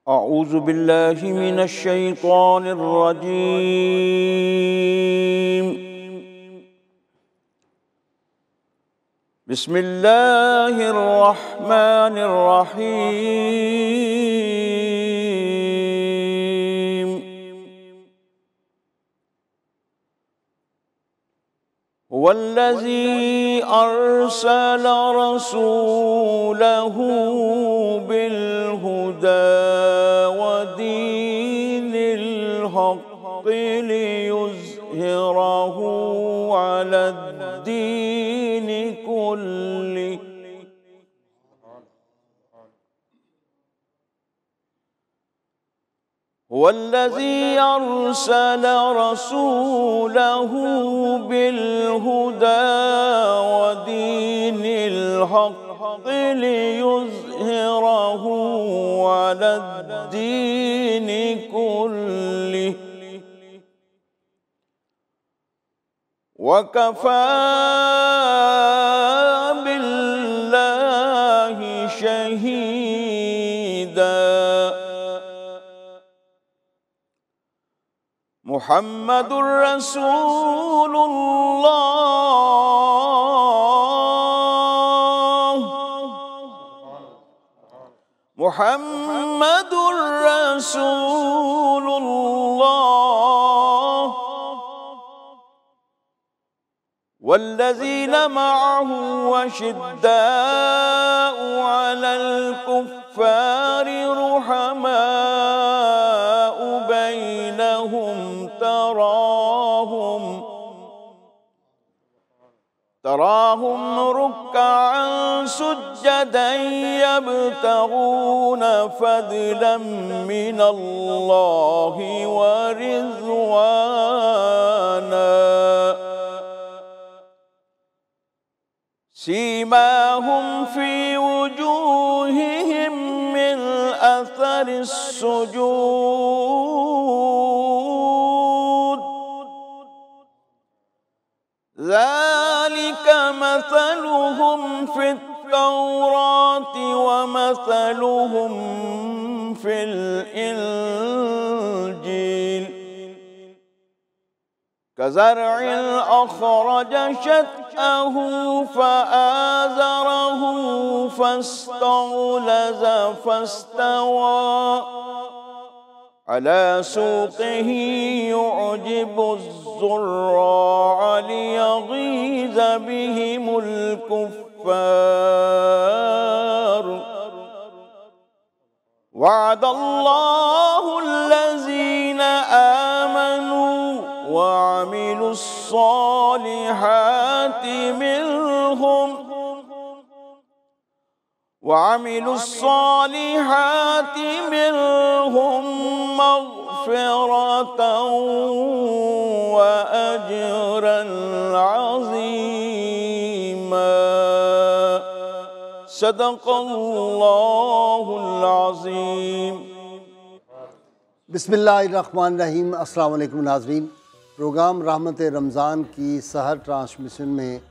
अऊज़ु बिल्लाहि मिनश शैतानिर रजीम। बिस्मिल्लाहिर रहमानिर रहीम। वल्लज़ी अर्सल रसूलहू बिलहुदा वदीनिल हक़्क़ि लियुज़हिरहू अलद्दीनि कुल्लिहि वल्लज़ी अर्सल रसूलहू बिलहुदा वदीनिल हक़्क़ि लियुज़हिरहू अलद्दीनि कुल्लिहि वकफ़ा बिल्लाहि शहीदा। मुहम्मदुर रसूलुल्लाह मुहम्मदुर रसूलुल्लाह वल्लज़ीना मअहू अशिद्दाउ अलल कुफ़्फ़ारि रुहमाउ बैनहुम तराहुम रुक्कअन सुज्जदन यब्तगून फज़लन मिनल्लाहि व रिज़वाना सीमाहुम फी वुजूहिहिम मिन अथरिस सुजूद ज़ालिक मसलुहुम फित तौराति व मसलुहुम फिल इंजील कज़रइन अख़रज शतअहू फ़आज़रहू फ़स्तग़लज़ फ़स्तवा अला सूक़िही युअजिबुज़्ज़ुर्राअ लियग़ीज़ बिहिमुल कुफ़्फ़ार वअदल्लाहुल्लज़ीना आमनू वअमिलुस्सालिहाति मिनहुम मग़फ़िरतन व अज्रन अज़ीमा। सदक़ल्लाहुल अज़ीम। बिस्मिल्लाहिर्रहमानिर्रहीम। अस्सलाम वालेकुम नाज़रीन। प्रोग्राम रहमत रमज़ान की सहर ट्रांसमिशन में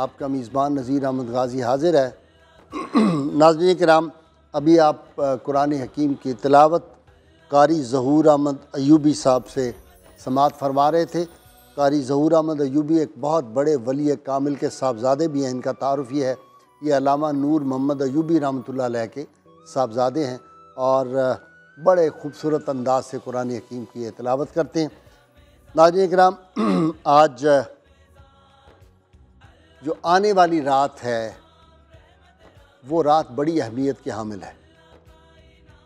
आपका मेज़बान नज़ीर अहमद गाज़ी हाज़िर है। नाज़रीन किराम, अभी आप कुरान हकीम की तिलावत कारी ज़हूर अहमद अय्यूबी साहब से समाअत फरमा रहे थे। कारी ज़हूर अहमद अय्यूबी एक बहुत बड़े वली कामिल के साहबज़ादे भी हैं। इनका तारुफ़ ये है, ये अल्लामा नूर मोहम्मद अय्यूबी रहमतुल्लाह अलैह के साहबज़ादे हैं और बड़े ख़ूबसूरत अंदाज से कुरान हकीम की तिलावत करते हैं। नाज़रीन किराम, आज जो आने वाली रात है वो रात बड़ी अहमियत की हामिल है।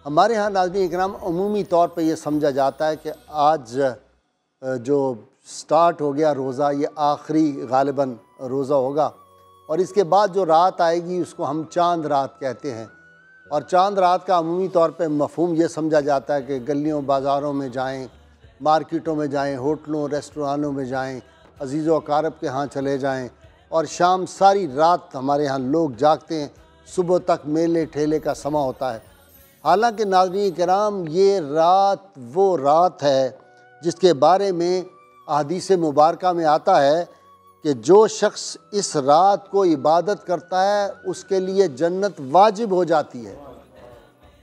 हमारे यहाँ नाज़रीन इकराम अमूमी तौर पे ये समझा जाता है कि आज जो स्टार्ट हो गया रोज़ा, ये आखिरी गालिबन रोज़ा होगा और इसके बाद जो रात आएगी उसको हम चांद रात कहते हैं। और चांद रात का अमूमी तौर पे मफ़हूम ये समझा जाता है कि गलियों बाज़ारों में जाएं, मार्केटों में जाएं, होटलों रेस्टोरानों में जाएं, अजीज़ व अकारब के यहाँ चले जाएं और शाम सारी रात हमारे यहाँ लोग जागते हैं, सुबह तक मेले ठेले का समा होता है। हालांकि नाज़रीन किराम ये रात वो रात है जिसके बारे में अहदीस मुबारका में आता है कि जो शख्स इस रात को इबादत करता है उसके लिए जन्नत वाजिब हो जाती है।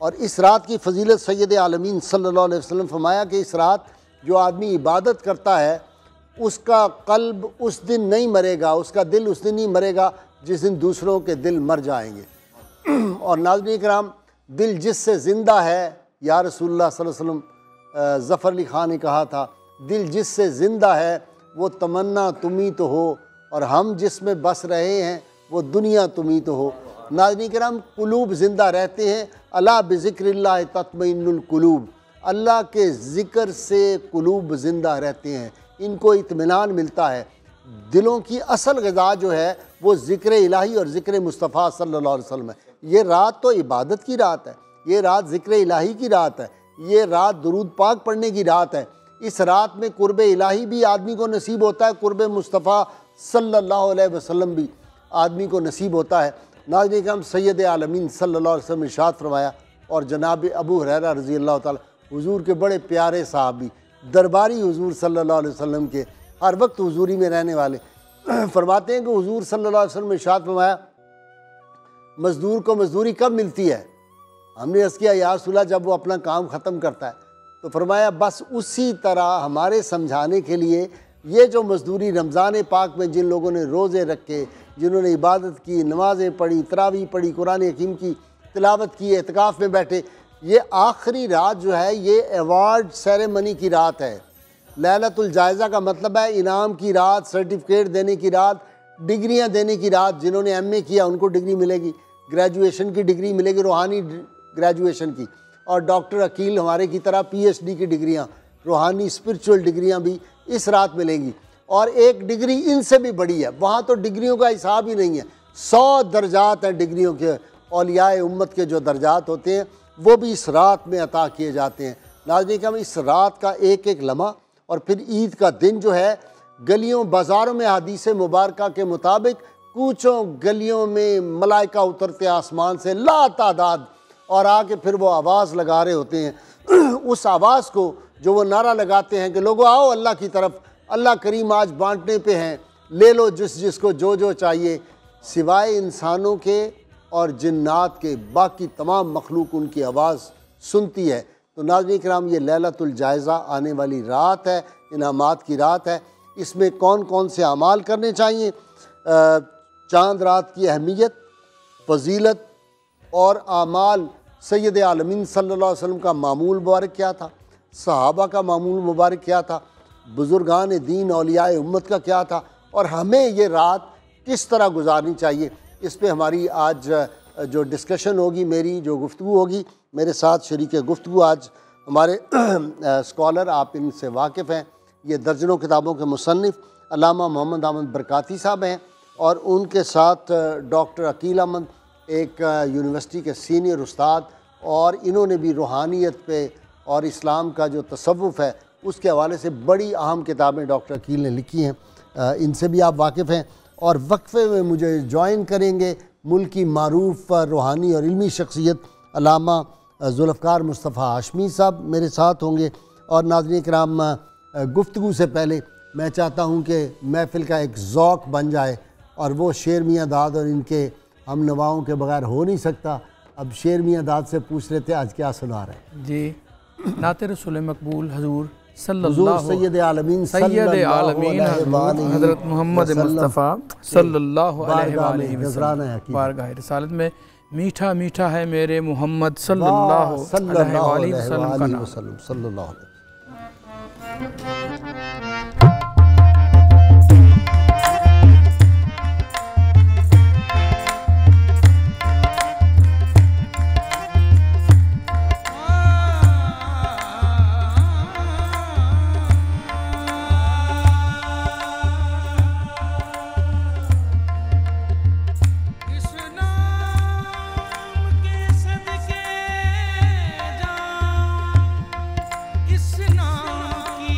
और इस रात की फजीलत सैयद आलमीन सल्लल्लाहु अलैहि वसल्लम फरमाया कि इस रात जो आदमी इबादत करता है उसका कल्ब उस दिन नहीं मरेगा, उसका दिल उस दिन नहीं मरेगा जिस दिन दूसरों के दिल मर जाएंगे। और नाज़रीन किराम दिल जिससे ज़िंदा है, या रसूलुल्लाह सल्लल्लाहु अलैहि वसल्लम ज़फ़र अली ख़ान ने कहा था, दिल जिससे ज़िंदा है वो तमन्ना तुम ही तो हो, और हम जिसमें बस रहे हैं वो दुनिया तुम ही तो हो। नाज़रीन किराम कुलूब ज़िंदा रहते हैं, अला बिज़िक्रिल्लाह तत्मइन्नुल कुलूब, अल्लाह के ज़िक्र से कुलूब ज़िंदा रहते हैं, इनको इत्मीनान मिलता है। दिलों की असल ग़िज़ा जो है वो ज़िक्र इलाही और ज़िक्र मुस्तफ़ा सल्लल्लाहु अलैहि वसल्लम है। ये रात तो इबादत की रात है, ये रात ज़िक्र इलाही की रात है, ये रात दुरूद पाक पढ़ने की रात है। इस रात में कुर्ब इलाही भी आदमी को नसीब होता है, कुर्ब मुस्तफ़ा सल्लल्लाहु अलैहि वसल्लम भी आदमी को नसीब होता है। नाज़रीन किराम सैयद आलमीन सल्लल्लाहु अलैहि वसल्लम ने इरशाद फरमाया, और जनाब अबू हुरैरा रज़ी अल्लाह ताला हुज़ूर के बड़े प्यारे साहबी, दरबारी हुज़ूर सल्लल्लाहु अलैहि वसल्लम के, हर वक्त हुज़ूरी में रहने वाले, फरमाते हैं कि हुज़ूर सल्लल्लाहु अलैहि वसल्लम ने इरशाद फरमाया, मज़दूर को मज़दूरी कब मिलती है? हमने अर्ज़ किया या रसूलल्लाह जब वो अपना काम ख़त्म करता है। तो फरमाया बस उसी तरह हमारे समझाने के लिए ये जो मज़दूरी रमज़ान पाक में जिन लोगों ने रोज़े रखे, जिन्होंने इबादत की, नमाज़ें पढ़ी, तरावी पढ़ी, कुरान हकीम की तिलावत की, एतकाफ़ में बैठे, ये आखिरी रात जो है ये अवार्ड सेरेमनी की रात है। लैलतुल जायज़ा का मतलब है इनाम की रात, सर्टिफिकेट देने की रात, डिग्रियां देने की रात। जिन्होंने एमए किया उनको डिग्री मिलेगी, ग्रेजुएशन की डिग्री मिलेगी, रूहानी ग्रेजुएशन की, और डॉक्टर अकील हमारे की तरह पीएचडी की डिग्रियां, रूहानी स्पिरिचुअल डिग्रियां भी इस रात मिलेंगी। और एक डिग्री इनसे भी बड़ी है, वहाँ तो डिग्रियों का हिसाब ही नहीं है, 100 दर्जात हैं डिग्रियों के, औलियाए उम्मत के जो दर्जात होते हैं वो भी इस रात में अता किए जाते हैं। नाज़रीन हम इस रात का एक एक लम्हा, और फिर ईद का दिन जो है, गलियों बाज़ारों में हदीस मुबारका के मुताबिक कूचों गलियों में मलाइका उतरते आसमान से लातादाद, और आके फिर वो आवाज़ लगा रहे होते हैं। उस आवाज़ को जो वो नारा लगाते हैं कि लोगों आओ अल्लाह की तरफ, अल्लाह करीम आज बांटने पे हैं, ले लो जिस जिसको जो जो चाहिए। सिवाय इंसानों के और जिन्नात के बाकी तमाम मखलूक उनकी आवाज़ सुनती है। तो नाज़रीन किराम ये लैलतुल जायज़ा आने वाली रात है, इनामात की रात है। इसमें कौन कौन से अमाल करने चाहिए? चांद रात की अहमियत, फजीलत और आमाल, सैयद आलमीन सल्लल्लाहु अलैहि वसल्लम का मामूल मुबारक क्या था, सहाबा का मामूल मुबारक क्या था, बुज़ुर्गान दीन औलियाए उम्मत का क्या था, और हमें ये रात किस तरह गुजारनी चाहिए। इस पे हमारी आज जो डिस्कशन होगी, मेरी जो गुफ्तगू होगी, मेरे साथ शरीक गुफ्तगू आज हमारे स्कॉलर, आप इनसे वाकिफ़ हैं, ये दर्जनों किताबों के मुसन्निफ़ अल्लामा मोहम्मद अहमद बरकाती साहब हैं, और उनके साथ डॉक्टर अकील अहमद, एक यूनिवर्सिटी के सीनियर उस्ताद, और इन्होंने भी रूहानियत पे और इस्लाम का जो तसव्वुफ़ है उसके हवाले से बड़ी अहम किताबें डॉक्टर अकील ने लिखी हैं। इनसे भी आप वाकिफ़ हैं। और वक्फ़े में मुझे ज्वाइन करेंगे मुल्क की मारूफ़ रूहानी और इल्मी शख्सियत अल्लामा ज़ुल्फ़कार मुस्तफ़ा हाशमी साहब मेरे साथ होंगे। और नाज़रीन किराम, गुफ्तगू से पहले मैं चाहता हूँ कि महफ़िल का एक ज़ौक़ बन जाए, और वो शेर मियाँ दाद और इनके हम नवाओं के बगैर हो नहीं सकता। अब शेर मियाँ दाद से पूछ रहे थे आज क्या सुना रहे हैं जी। नाते रसूल मकबूल हजूर सल्लल्लाहु सैयद आलमीन हज़रत मोहम्मद मुस्तफ़ा सल्लल्लाहु अलैहि वसल्लम बारगाह रिसालत में मीठा मीठा है मेरे मोहम्मद सल्लल्लाहु अलैहि वसल्लम का नाम। इस नाम की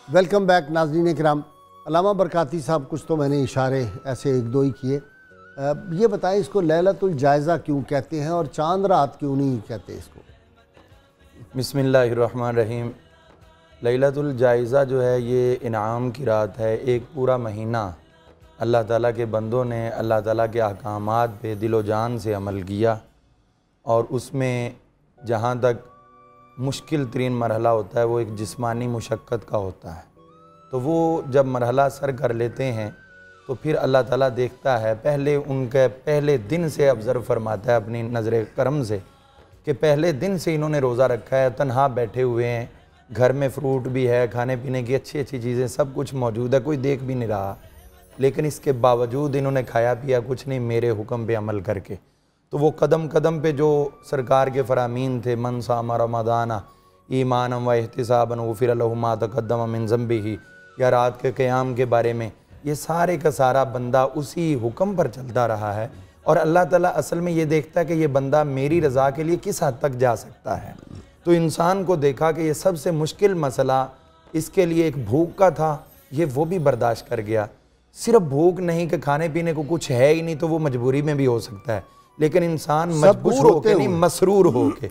वेलकम बैक नाज़रीन किराम। अल्लामा बरकाती साहब, कुछ तो मैंने इशारे ऐसे एक दो ही किए, ये बताएं इसको लैलतुल जायज़ा क्यों कहते हैं और चांद रात क्यों नहीं कहते इसको? बिस्मिल्लाहिर्रहमानिर्रहीम। लैलतुल जायज़ा जो है ये इनाम की रात है। एक पूरा महीना अल्लाह ताला के बंदों ने अल्लाह ताला के अहकामात पे दिलो जान से अमल किया और उसमें जहाँ तक मुश्किल तरीन मरहला होता है वो एक जिस्मानी मुशक्क़त का होता है। तो वो जब मरहला सर कर लेते हैं तो फिर अल्लाह ताला देखता है, पहले उनके पहले दिन से ऑब्ज़र्व फरमाता है अपनी नज़र करम से कि पहले दिन से इन्होंने रोज़ा रखा है, तन्हा बैठे हुए हैं, घर में फ्रूट भी है, खाने पीने की अच्छी अच्छी चीज़ें सब कुछ मौजूद है, कोई देख भी नहीं रहा, लेकिन इसके बावजूद इन्होंने खाया पिया कुछ नहीं मेरे हुक्म पे अमल करके। तो वो कदम कदम पे जो सरकार के फ़रामीन थे, मन सामा रमदाना ईमानम व एहतिसाबन ग़ुफ़िर लहु मा तक़द्दम मिन ज़ंबिही, या रात के क़याम के बारे में, ये सारे का सारा बंदा उसी हुक्म पर चलता रहा है। और अल्लाह ताला असल में ये देखता है कि ये बंदा मेरी रज़ा के लिए किस हद तक जा सकता है। तो इंसान को देखा कि ये सबसे मुश्किल मसला इसके लिए एक भूख का था, ये वो भी बर्दाश्त कर गया। सिर्फ भूख नहीं कि खाने पीने को कुछ है ही नहीं तो वो मजबूरी में भी हो सकता है, लेकिन इंसान मजबूर होकर नहीं, मसरूर होके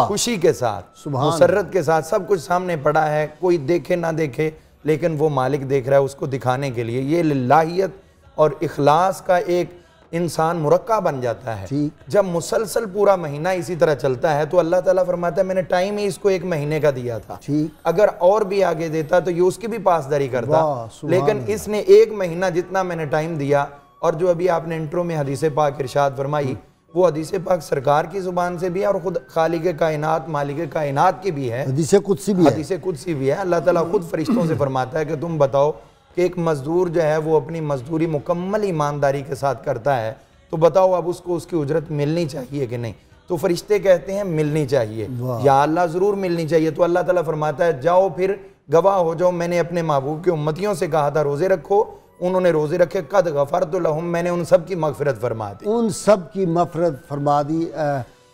खुशी के साथ, मुसर्रत के साथ, सब कुछ सामने पड़ा है, कोई देखे ना देखे लेकिन वो मालिक देख रहा है, उसको दिखाने के लिए ये लिल्लाहियत और इखलास का एक इंसान मुरक्का बन जाता है। जब मुसलसल पूरा महीना इसी तरह चलता है तो अल्लाह ताला फरमाता है मैंने टाइम ही इसको एक महीने का दिया था, अगर और भी आगे देता तो ये उसकी भी पासदारी करता, लेकिन इसने एक महीना जितना मैंने टाइम दिया। और जो अभी आपने इंट्रो में हदीस पाक इरशाद फरमाई, वो हदीस पाक सरकार की ज़ुबान से भी है और ख़ुद खालिक कायनात मालिक कायनात की भी है, हदीस कुदसी भी है। अल्लाह ताला खुद फरिश्तों से फरमाता है कि तुम बताओ कि एक मज़दूर जो है वो अपनी मज़दूरी मुकम्मल ईमानदारी के साथ करता है, तो बताओ अब उसको उसकी उजरत मिलनी चाहिए कि नहीं? तो फरिश्ते कहते हैं मिलनी चाहिए, या अल्लाह ज़रूर मिलनी चाहिए। तो अल्लाह ताला फरमाता है जाओ फिर गवाह हो जाओ, मैंने अपने महबूब के उम्मतियों से कहा था रोज़े रखो, उन्होंने रोज़े रखे, कद गफ़रतु लहुम, मैंने उन सब की मग़फ़िरत फरमा दी, उन सब की मग़फ़िरत फरमा दी।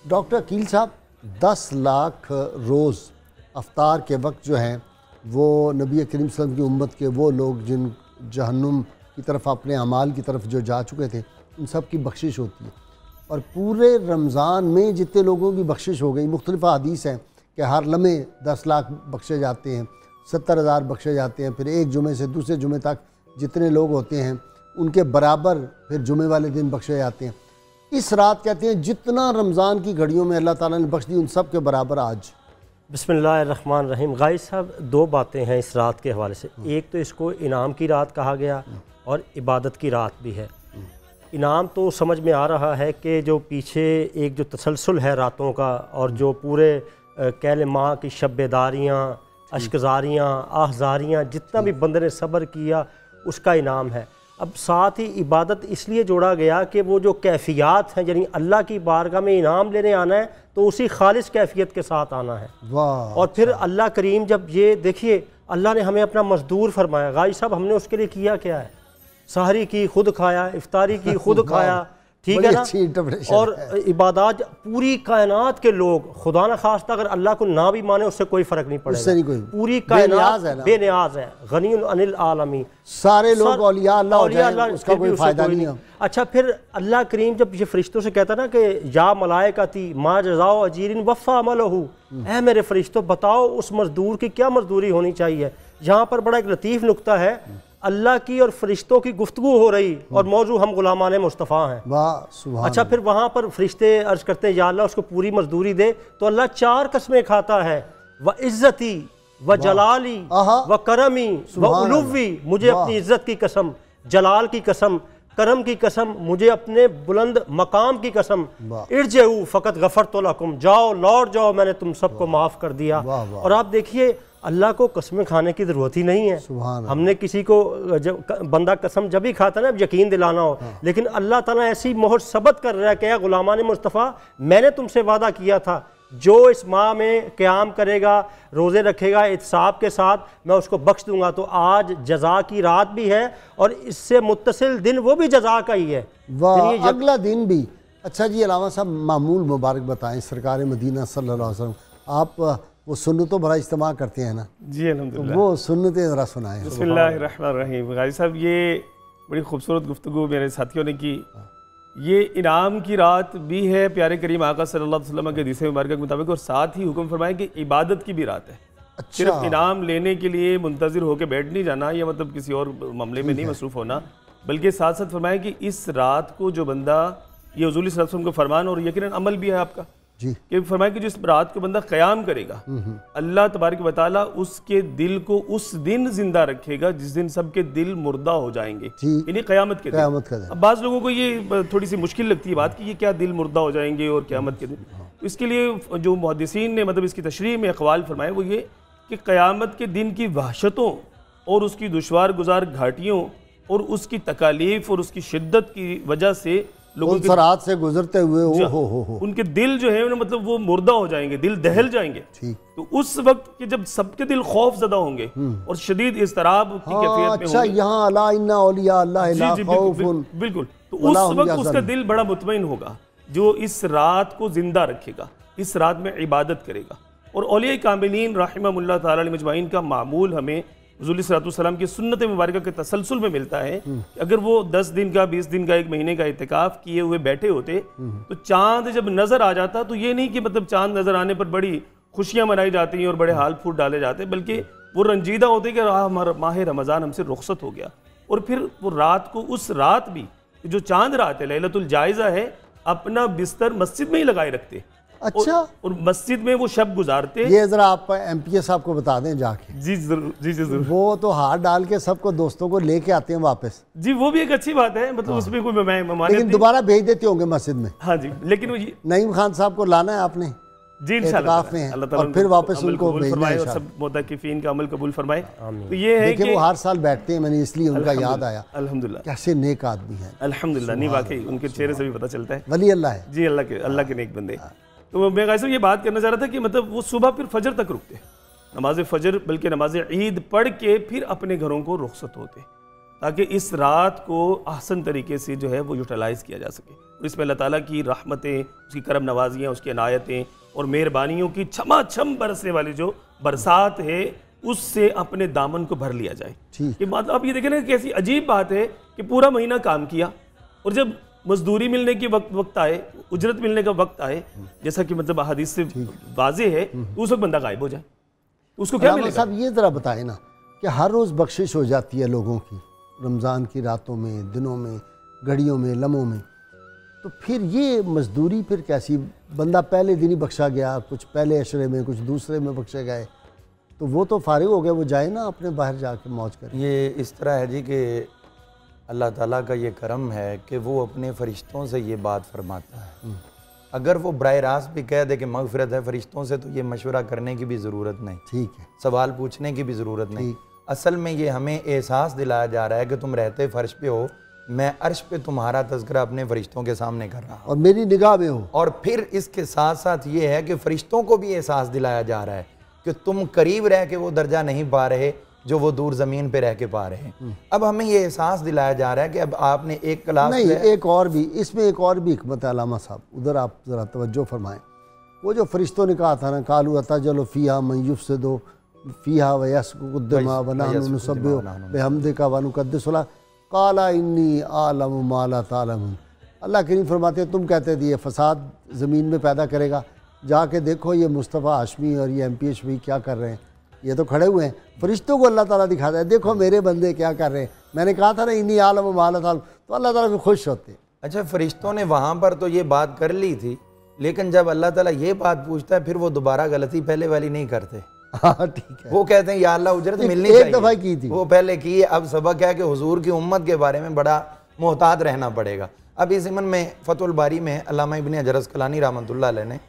डॉक्टर अकील साहब, 10 लाख रोज़ अफ्तार के वक्त जो हैं वो नबी करीम सल्लल्लाहु अलैहि वसल्लम की उम्मत के वो लोग जिन जहन्नुम की तरफ अपने अमाल की तरफ जो जा चुके थे, उन सब की बख्शिश होती है। और पूरे रमज़ान में जितने लोगों की बख्शिश हो गई, मुख्तलिफ़ हदीस हैं कि हर लम्हे 10 लाख बख्शे जाते हैं, 70,000 बख्शे जाते हैं, फिर एक जुमे से दूसरे जुमे तक जितने लोग होते हैं उनके बराबर फिर जुमे वाले दिन बख्शे जाते हैं। इस रात कहते हैं जितना रमज़ान की घड़ियों में अल्लाह ताला ने बख्श दी उन सब के बराबर आज। बिस्मिल्लाहिर्रहमानिर्रहीम। गाइस साहब, 2 बातें हैं इस रात के हवाले से। एक तो इसको इनाम की रात कहा गया और इबादत की रात भी है। इनाम तो समझ में आ रहा है कि जो पीछे एक जो तसलसल है रातों का और जो पूरे कहले माँ की शब्बेदारियाँ, अश्कजारियाँ, आहजारियाँ, जितना भी बंदे ने सब्र किया उसका इनाम है। अब साथ ही इबादत इसलिए जोड़ा गया कि वो जो कैफियत हैं, यानी अल्लाह की बारगाह में इनाम लेने आना है तो उसी खालिस कैफियत के साथ आना है। और फिर अल्लाह करीम, जब ये देखिए अल्लाह ने हमें अपना मजदूर फरमाया। गाजी साहब, हमने उसके लिए किया क्या है? सहरी की खुद खाया, इफ्तारी की खुद खाया, ठीक है ना। और इबादत पूरी कायनात के लोग, खुदा न खास्ता अगर अल्लाह को ना भी माने उससे कोई फर्क नहीं पड़ेगा, पूरी कायनात बेनियाज है, गनीयुन अनिल आलमी, सारे लोग औलिया अल्लाह हो जाए, उसका कोई फायदा नहीं है। अच्छा, फिर अल्लाह करीम जब ये फरिश्तों से कहता ना कि या मलाइकती मा जज़ाओ अजीरिन वफ़ा अमलहु, ऐ मेरे फरिश्तों बताओ उस मजदूर की क्या मजदूरी होनी चाहिए। यहाँ पर बड़ा एक लतीफ़ नुक्ता है, अल्लाह की और फरिश्तों की गुफ्तगू हो रही और मौजू हम गुलामान मुस्तफ़ा हैं। वाह, अच्छा, फिर वहाँ पर फरिश्ते अर्ज़ करते हैं या अल्लाह उसको पूरी मजदूरी दे, तो अल्लाह 4 कसमें खाता है, व इज़्ज़ती व जलाली व करमी व उलुवी, मुझे अपनी इज़्ज़त की कसम, जलाल की कसम, करम की कसम, मुझे अपने बुलंद मकाम की कसम, इरजऊ फ़कत गफ़रतु लकुम, जाओ लौट जाओ, मैंने तुम सबको माफ़ कर दिया। और आप देखिए अल्लाह को कसमें खाने की ज़रूरत ही नहीं है। हमने किसी को जब बंदा कसम जब ही खाता ना यकीन दिलाना हो, लेकिन अल्लाह ताला ऐसी मोहर सबत कर रहा है कि या गुलामान मुस्तफ़ा, मैंने तुमसे वादा किया था जो इस माह में क़याम करेगा, रोज़े रखेगा इत्साब के साथ, मैं उसको बख्श दूंगा। तो आज जज़ा की रात भी है और इससे मुत्तसिल दिन वो भी जज़ा का ही है, अगला दिन भी। अच्छा जी, अलावा साहब मामूल मुबारक बताएं, सरकार मदीना सल्लल्लाहु अलैहि वसल्लम, आप वो सुन्नतों बड़ा इज्तिमा करते हैं ना जी अल्हम्दुलिल्लाह। तो वो सुन्नतें ज़रा सुनाएं। बिस्मिल्लाहिर्रहमानिर्रहीम। गाजी साहब ये बड़ी खूबसूरत गुफ्तगू मेरे साथियों ने की। ये इनाम की रात भी है प्यारे करीम आका सल्लल्लाहु अलैहि वसल्लम के हदीस मुबारक के मुताबिक, और साथ ही हुक्म फरमाया कि इबादत की भी रात है। अच्छा। सिर्फ इनाम लेने के लिए मुंतज़िर होकर बैठ नहीं जाना, या मतलब किसी और मामले में नहीं मसरूफ़ होना, बल्कि साथ साथ फरमाया कि इस रात को जो बंदा, ये हुज़ूर सल्लल्लाहु अलैहि वसल्लम का फरमान और यकीनन अमल भी है आपका जी, कि फरमाया कि जिस रात को बंदा क़याम करेगा अल्लाह तबारक व तआला उसके दिल को उस दिन जिंदा रखेगा जिस दिन सबके दिल मुर्दा हो जाएंगे, यानी क़यामत के दिन। अब बाज़ लोगों को ये थोड़ी सी मुश्किल लगती है बात कि ये क्या दिल मुर्दा हो जाएंगे और क़यामत के दिन। तो इसके लिए जो मुहद्दिसीन ने मतलब इसकी तशरीह में अक़वाल फरमाए वो ये कि क़यामत के दिन की वहशतों और उसकी दुश्वार गुजार घाटियों और उसकी तकालीफ और उसकी शिद्दत की वजह से लोगों के रात से गुजरते हुए हो उनके दिल जो है मतलब वो मुर्दा हो जाएंगे, दिल दहल जाएंगे। तो उस वक्त के जब सबके दिल खौफ ज़दा होंगे और शदीद इज़्तिराब की कैफियत में अच्छा, यहाँ अला इन्ना औलिया अल्लाह ला खौफुन, बिल्कुल। तो उस वक्त उसका दिल बड़ा मुतमईन होगा जो इस रात को जिंदा रखेगा, इस रात में इबादत करेगा। और औलिया कामिलीन रहमहुल्लाह ताला अलैहि मजमाइन का मामूल हमें हुज़ूर सल्लल्लाहु अलैहि वसल्लम की सुन्नत मुबारक के तसलसल में मिलता है कि अगर वो 10 दिन का, 20 दिन का, 1 महीने का इत्तिकाफ किए हुए बैठे होते तो चांद जब नज़र आ जाता तो ये नहीं कि मतलब चांद नज़र आने पर बड़ी खुशियाँ मनाई जाती हैं और बड़े हाल फूट डाले जाते, बल्कि वो रंजीदा होते कि हमारा माह रमज़ान हमसे रुखसत हो गया। और फिर वो रात को, उस रात भी जो चांद रात है, लैलतुल जायज़ा है, अपना बिस्तर मस्जिद में ही लगाए रखते। अच्छा। और मस्जिद में वो शब गुजारते। ये जरा आप MPS साहब को बता दें जाके। जी जरूर, जी जरूर। वो तो हाथ डाल के सबको दोस्तों को लेके आते हैं वापस। जी वो भी एक अच्छी बात है, मतलब उसमें कोई लेकिन दोबारा भेज देते होंगे मस्जिद में। हाँ जी, लेकिन वो नईम खान साहब को लाना है आपने जी इंशाअल्लाह में, और फिर वापस उनको भेजना है। सब मुतक़िफ़ीन का अमल कबूल फरमाए। तो ये है कि वो हर साल बैठते हैं, मैंने इसलिए उनका याद आया। अल्हम्दुलिल्लाह, कैसे नेक आदमी है अल्हम्दुलिल्लाह। नहीं वाकई उनके चेहरे से भी पता चलता है वली अल्लाह है जी, अल्लाह के नेक बंदे। तो मैं गाइस ये बात करना चाह रहा था कि मतलब वो सुबह फिर फजर तक रुकते, नमाज फजर बल्कि नमाज ईद पढ़ के फिर अपने घरों को रुखसत होते, ताकि इस रात को आसान तरीके से जो है वो यूटिलाइज़ किया जा सके। और इसमें अल्लाह ताला की रहमतें, उसकी करम नवाजियाँ, उसकी अनायतें और मेहरबानियों की छमाछम बरसने वाली जो बरसात है उससे अपने दामन को भर लिया जाए। कि बात आप ये देखें ना, कैसी अजीब बात है कि पूरा महीना काम किया और जब मजदूरी मिलने की वक्त आए, उजरत मिलने का वक्त आए, जैसा कि मतलब हदीस से वाज़े है, तो उस वक्त बंदा गायब हो जाए, उसको क्या मिलेगा? साहब ये ज़रा बताएं ना कि हर रोज़ बख्शिश हो जाती है लोगों की रमज़ान की रातों में, दिनों में, घड़ियों में, लम्हों में, तो फिर ये मजदूरी फिर कैसी? बंदा पहले दिन ही बख्शा गया, कुछ पहले अशरे में, कुछ दूसरे में बख्शे गए, तो वो तो फारिग हो गए, वो जाए ना अपने बाहर जाके मौज करें। ये इस तरह है जी कि अल्लाह ताला का ये करम है कि वो अपने फ़रिश्तों से ये बात फरमाता है। अगर वो बराह रास्त भी कह दे कि मग़फ़िरत है फ़रिश्तों से, तो ये मशवरा करने की भी ज़रूरत नहीं, ठीक है, सवाल पूछने की भी ज़रूरत नहीं। असल में ये हमें एहसास दिलाया जा रहा है कि तुम रहते फ़र्श पे हो, मैं अर्श पे तुम्हारा तज़किरा अपने फ़रिश्तों के सामने कर रहा हूँ और मेरी निगाह में हो। और फिर इसके साथ साथ ये है कि फ़रिश्तों को भी एहसास दिलाया जा रहा है कि तुम करीब रह के वो दर्जा नहीं पा रहे जो वो दूर ज़मीन पे रह के पा रहे हैं। अब हमें ये एहसास दिलाया जा रहा है कि अब आपने एक क्लास नहीं, एक और भी इसमें एक और भी हिकमत है अल्लामा साहब, उधर आप ज़रा तवज्जो फरमाएं। वो जो फरिश्तों ने कहा था ना, कालू अतजलु फ़ीहा मन युफ़सिदु फ़ीहा व यसफ़ुकु दिमा व नहनु नुसब्बिहु बिहम्दिका व नुक़द्दिसु लक क़ाला इन्नी आलमु मा ला तालमून। अल्लाह करीम फरमाते हैं तुम कहते थे ये फ़साद ज़मीन में पैदा करेगा, जाके देखो ये मुस्तफ़ा हाशमी और ये MPH भी क्या कर रहे हैं, ये तो खड़े हुए हैं। फरिश्तों को अल्लाह ताला दिखाता है, देखो मेरे बंदे क्या कर रहे हैं। मैंने कहा था ना इन्नी आलम माला ताल, तो अल्लाह ताला भी खुश होते हैं। अच्छा, फरिश्तों ने वहाँ पर तो ये बात कर ली थी, लेकिन जब अल्लाह ताला ये बात पूछता है फिर वो दोबारा गलती पहले वाली नहीं करते। हाँ ठीक है, वो कहते हैं या अल्लाह उजरत मिलनी चाहिए। एक दफ़ा की थी, वो पहले की, अब सबक है कि हुजूर की उम्मत के बारे में बड़ा मोहतात रहना पड़ेगा। अब इस ज़मन में फतहुल बारी में अल्लामा इब्न हजर अस्क़लानी रहमतुल्लाह अलैह ने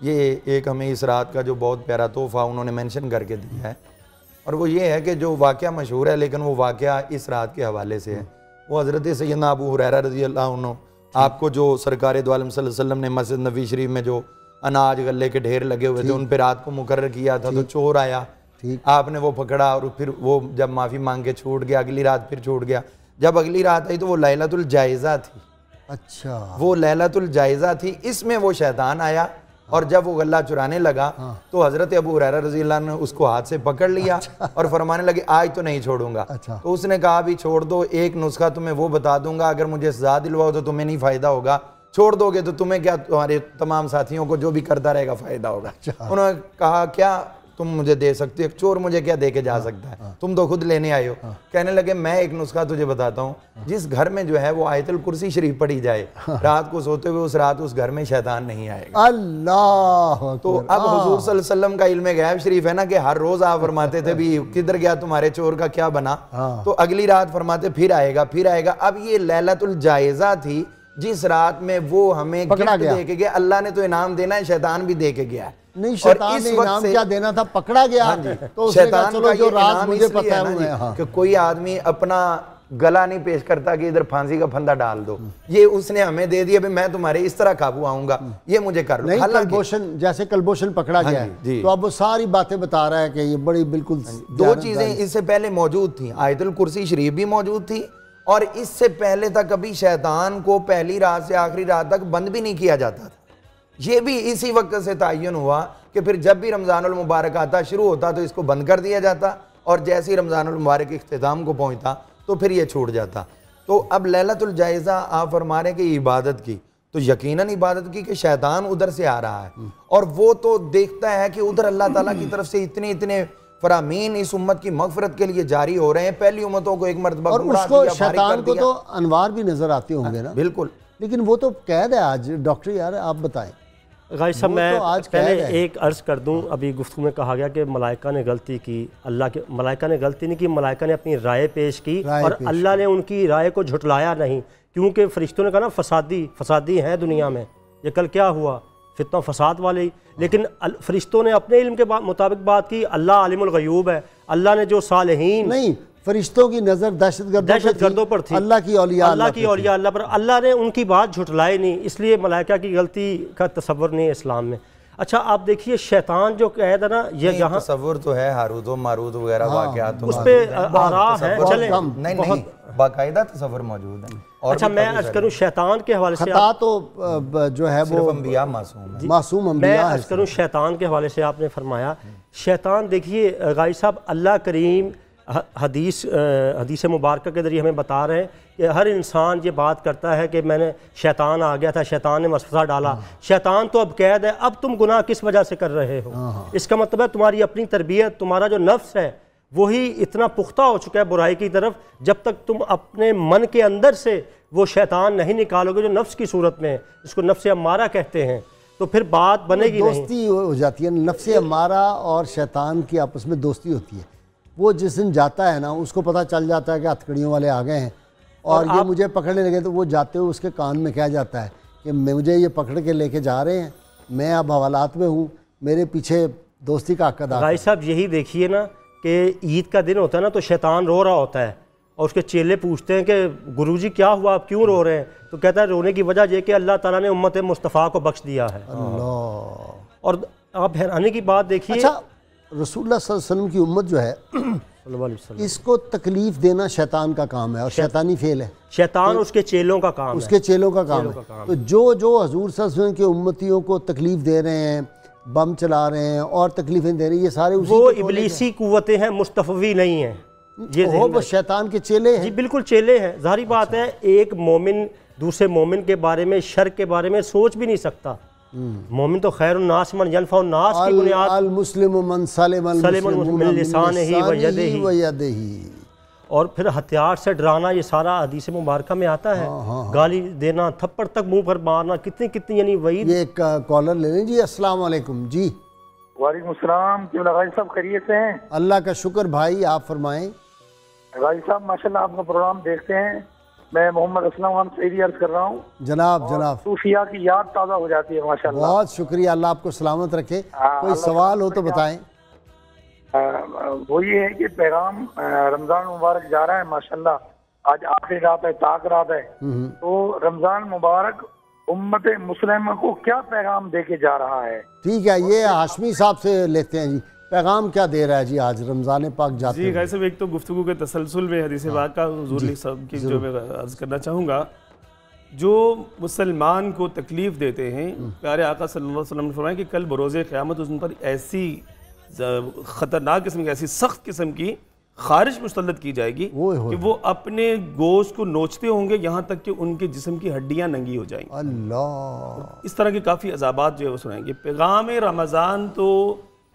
ये एक हमें इस रात का जो बहुत प्यारा तोहफ़ा उन्होंने मेंशन करके दिया है, और वो ये है कि जो वाक़या मशहूर है लेकिन वो वाक़या इस रात के हवाले से है। वो हज़रत सैयदना अबू हुरैरा रज़ी अल्लाह अन्हु, आपको जो सरकार दो आलम सल्लल्लाहु अलैहि वसल्लम ने मस्जिद नबी शरीफ में जो अनाज गले के ढेर लगे हुए थे उन पर रात को मुकर्रर किया था, तो चोर आया, आपने वो पकड़ा और फिर वो जब माफ़ी मांग के छूट गया, अगली रात फिर छूट गया। जब अगली रात आई तो वो लैलतुल जायज़ा थी। अच्छा, वो लैलतुल जायज़ा थी, इसमें वो शैतान आया और जब वो गल्ला चुराने लगा तो हज़रत अबू हुरैरा रज़ी अल्लाह ने उसको हाथ से पकड़ लिया और फरमाने लगे आज तो नहीं छोड़ूंगा। तो उसने कहा अभी छोड़ दो, एक नुस्खा तुम्हें वो बता दूंगा, अगर मुझे सजा दिलवाओ तो तुम्हें नहीं फ़ायदा होगा, छोड़ दोगे तो तुम्हें क्या, तुम्हारे तमाम साथियों को जो भी करता रहेगा फ़ायदा होगा। उन्होंने कहा क्या तुम मुझे दे सकते हो, चोर मुझे क्या दे के जा सकता है, तुम तो खुद लेने आए हो। कहने लगे मैं एक नुस्खा तुझे बताता हूँ, जिस घर में जो है वो आयतुल कुर्सी शरीफ पढ़ी जाए रात को सोते हुए, उस रात उस घर में शैतान नहीं आएगा। अल्लाह। तो अब हुजूर सल्लल्लाहु अलैहि वसल्लम का इल्मे गैब शरीफ है ना कि हर रोज आप फरमाते थे भी किधर गया तुम्हारे चोर का क्या बना, तो अगली रात फरमाते फिर आएगा फिर आएगा। अब ये लैलतुल जायज़ा थी जिस रात में वो हमें गिफ्ट दे के गया। अल्लाह ने तो इनाम देना है, शैतान भी दे के गया है। नहीं, शैतान ने इनाम क्या देना था, पकड़ा गया। तो शैतान चलो जो रात मुझे पता है कि कोई आदमी अपना गला नहीं पेश करता कि इधर फांसी का फंदा डाल दो, ये उसने हमें दे दिया, मैं तुम्हारे इस तरह काबू आऊंगा, ये मुझे कर लो। कलभूषण, जैसे कलभूषण पकड़ा गया है तो अब वो सारी बातें बता रहा है कि ये बड़ी बिल्कुल दो चीजें इससे पहले मौजूद थी, आयतुल कुर्सी शरीफ भी मौजूद थी और इससे पहले तक कभी शैतान को पहली रात से आखिरी रात तक बंद भी नहीं किया जाता था। ये भी इसी वक्त से तायन हुआ कि फिर जब भी रमज़ानुल मुबारक आता शुरू होता तो इसको बंद कर दिया जाता और जैसे ही रमज़ानुल मुबारक के इख्तिताम को पहुंचता तो फिर ये छूट जाता। तो अब लैलतुल जायज़ा आप फरमा रहे कि इबादत की, तो यकीनन इबादत की कि शैतान उधर से आ रहा है और वो तो देखता है कि उधर अल्लाह ताला की तरफ से इतने फरामीन इस उम्मत की मगफरत के लिए जारी हो रहे हैं। पहली उम्मतों को एक मरतबा और उसको शैतान को तो अनवार भी नजर आते होंगे ना। बिल्कुल, लेकिन वो तो कैद है आज। डॉक्टर यार आप बताएं। गाय साहब मैं तो आज पहले एक अर्ज़ कर दूं, अभी गुफ्तगू में कहा गया कि मलाइका ने गलती की, अल्लाह के मलाइका ने गलती नहीं की, मलाइका ने अपनी राय पेश की और अल्लाह ने उनकी राय को झुटलाया नहीं, क्योंकि फरिश्तों ने कहा ना फसादी हैं दुनिया में, ये कल क्या हुआ फितना फसाद वाले। लेकिन फरिश्तों ने अपने इल्म के मुताबिक बात की, अल्लाह आलिमुल गयूब है, अल्लाह ने जो सालिहीन, नहीं फरिश्तों की नज़र दहशतगर्दों पर थी, अल्लाह की औलिया अल्लाह पर, अल्लाह ने उनकी बात झुटलाई नहीं, इसलिए मलाइका की गलती का तसव्वुर नहीं है इस्लाम में। अच्छा आप देखिए शैतान जो कह था ना, ये यहाँ तसव्वुर तो है हारूत मारूत वगैरह वाक़यात उस पे आरा है, चले नहीं बाकायदा तसव्वुर मौजूद है। अच्छा मैं अर्ज करूँ शैतान के हवाले से, तो जो है वो अंबिया मासूम मैं अर्ज करूँ शैतान के हवाले से आपने फरमाया, शैतान देखिए गाई साहब अल्लाह करीम हदीस मुबारक के ज़रिए हमें बता रहे हैं कि हर इंसान ये बात करता है कि मैंने शैतान आ गया था, शैतान ने वसवसा डाला, शैतान तो अब कैद है, अब तुम गुनाह किस वजह से कर रहे हो। इसका मतलब है तुम्हारी अपनी तरबियत, तुम्हारा जो नफ्स है वही इतना पुख्ता हो चुका है बुराई की तरफ, जब तक तुम अपने मन के अंदर से वो शैतान नहीं निकालोगे जो नफ्स की सूरत में है, इसको नफ्स अम्मारा कहते हैं, तो फिर बात बनेगी नहीं। दोस्ती हो जाती है, नफ्स अम्मारा और शैतान की आपस में दोस्ती होती है। वो जिस दिन जाता है ना उसको पता चल जाता है कि हथकड़ियों वाले आ गए हैं और ये मुझे पकड़ने लगे, तो वो जाते हुए उसके कान में कह जाता है कि मुझे ये पकड़ के लेके जा रहे हैं, मैं अब हवालात में हूँ, मेरे पीछे दोस्ती का हक अदा। भाई साहब यही देखिए ना कि ईद का दिन होता है ना तो शैतान रो रहा होता है और उसके चेले पूछते हैं कि गुरुजी क्या हुआ, आप क्यों रो रहे हैं, तो कहता है रोने की वजह यह कि अल्लाह ताला ने उम्मत मुस्तफ़ा को बख्श दिया है। और आप हैरानी की बात देखिए, अच्छा रसूलुल्लाह सल्लल्लाहु अलैहि वसल्लम की उम्मत जो है इसको तकलीफ देना शैतान का काम है और शैतानी फेल है, शैतान उसके चेलों का काम है, उसके चेलों का काम है। तो जो हजूर सल्लल्लाहु अलैहि वसल्लम के उम्मतियों को तकलीफ दे रहे हैं, बम चला रहे हैं और तकलीफें दे रहे हैं, ये सारे वो इबलीसी कुव्वतें हैं, मुस्तफ़वी नहीं है, ये वो शैतान के चेले हैं। जी बिल्कुल चेले हैं, ज़ाहिर बात है एक मोमिन दूसरे मोमिन के बारे में, शर के बारे में सोच भी नहीं सकता। मोमिन तो खैरुन्नास मन यनफउन्नास की बुनियाद, अल मुस्लिम मन सलिमल मुस्लिम मिन लिसानिही व यदिही, और फिर हथियार से डराना, ये सारा हदीस मुबारक में आता है। गाली देना, थप्पड़ तक मुंह पर मारना, कितनी यानी वही। ये एक कॉलर ले लें जी। अस्सलाम वालेकुम जी। वालेकुम सलाम, क्यों भाई साहब खैरियत से हैं? अल्लाह का शुक्र भाई, आप फरमाएं। भाई साहब माशाल्लाह आपका प्रोग्राम देखते हैं, मैं मोहम्मद असलम खान सईदी अर्ज कर रहा हूँ। जनाब सूफिया की याद ताज़ा हो जाती है माशाल्लाह। बहुत शुक्रिया, अल्लाह आपको सलामत रखे। कोई सवाल हो तो बताएं। वो ये है कि पैगाम रमज़ान मुबारक जा रहा है माशाल्लाह, आज आखिरी रात है, ताक रात है, तो रमज़ान मुबारक उम्मत मुस्लिम को क्या पैगाम दे के जा रहा है? ठीक है, ये हाशमी साहब से लेते हैं जी, पैगाम क्या दे रहा है जी आज रमज़ान पाक जाते हैं? जी भाई साहब, एक तो गुफ्तगू के तसलसल में हदीस पाक का हुज़ूर साहब की जो मैं अर्ज़ करना चाहूँगा, जो मुसलमान को तकलीफ़ देते हैं, प्यारे आका सल्लल्लाहु अलैहि वसल्लम ने फरमाया कि कल बरोज़ क़यामत उन पर ऐसी ख़तरनाक किस्म की, ऐसी सख्त किस्म की खारिश मुसल्लत की जाएगी कि वो अपने गोश्त को नोचते होंगे, यहाँ तक कि उनके जिस्म की हड्डियाँ नंगी हो जाएंगी। अल्लाह, इस तरह के काफ़ी अज़ाबात जो है वो सुनाएंगे। पैगाम रमज़ान तो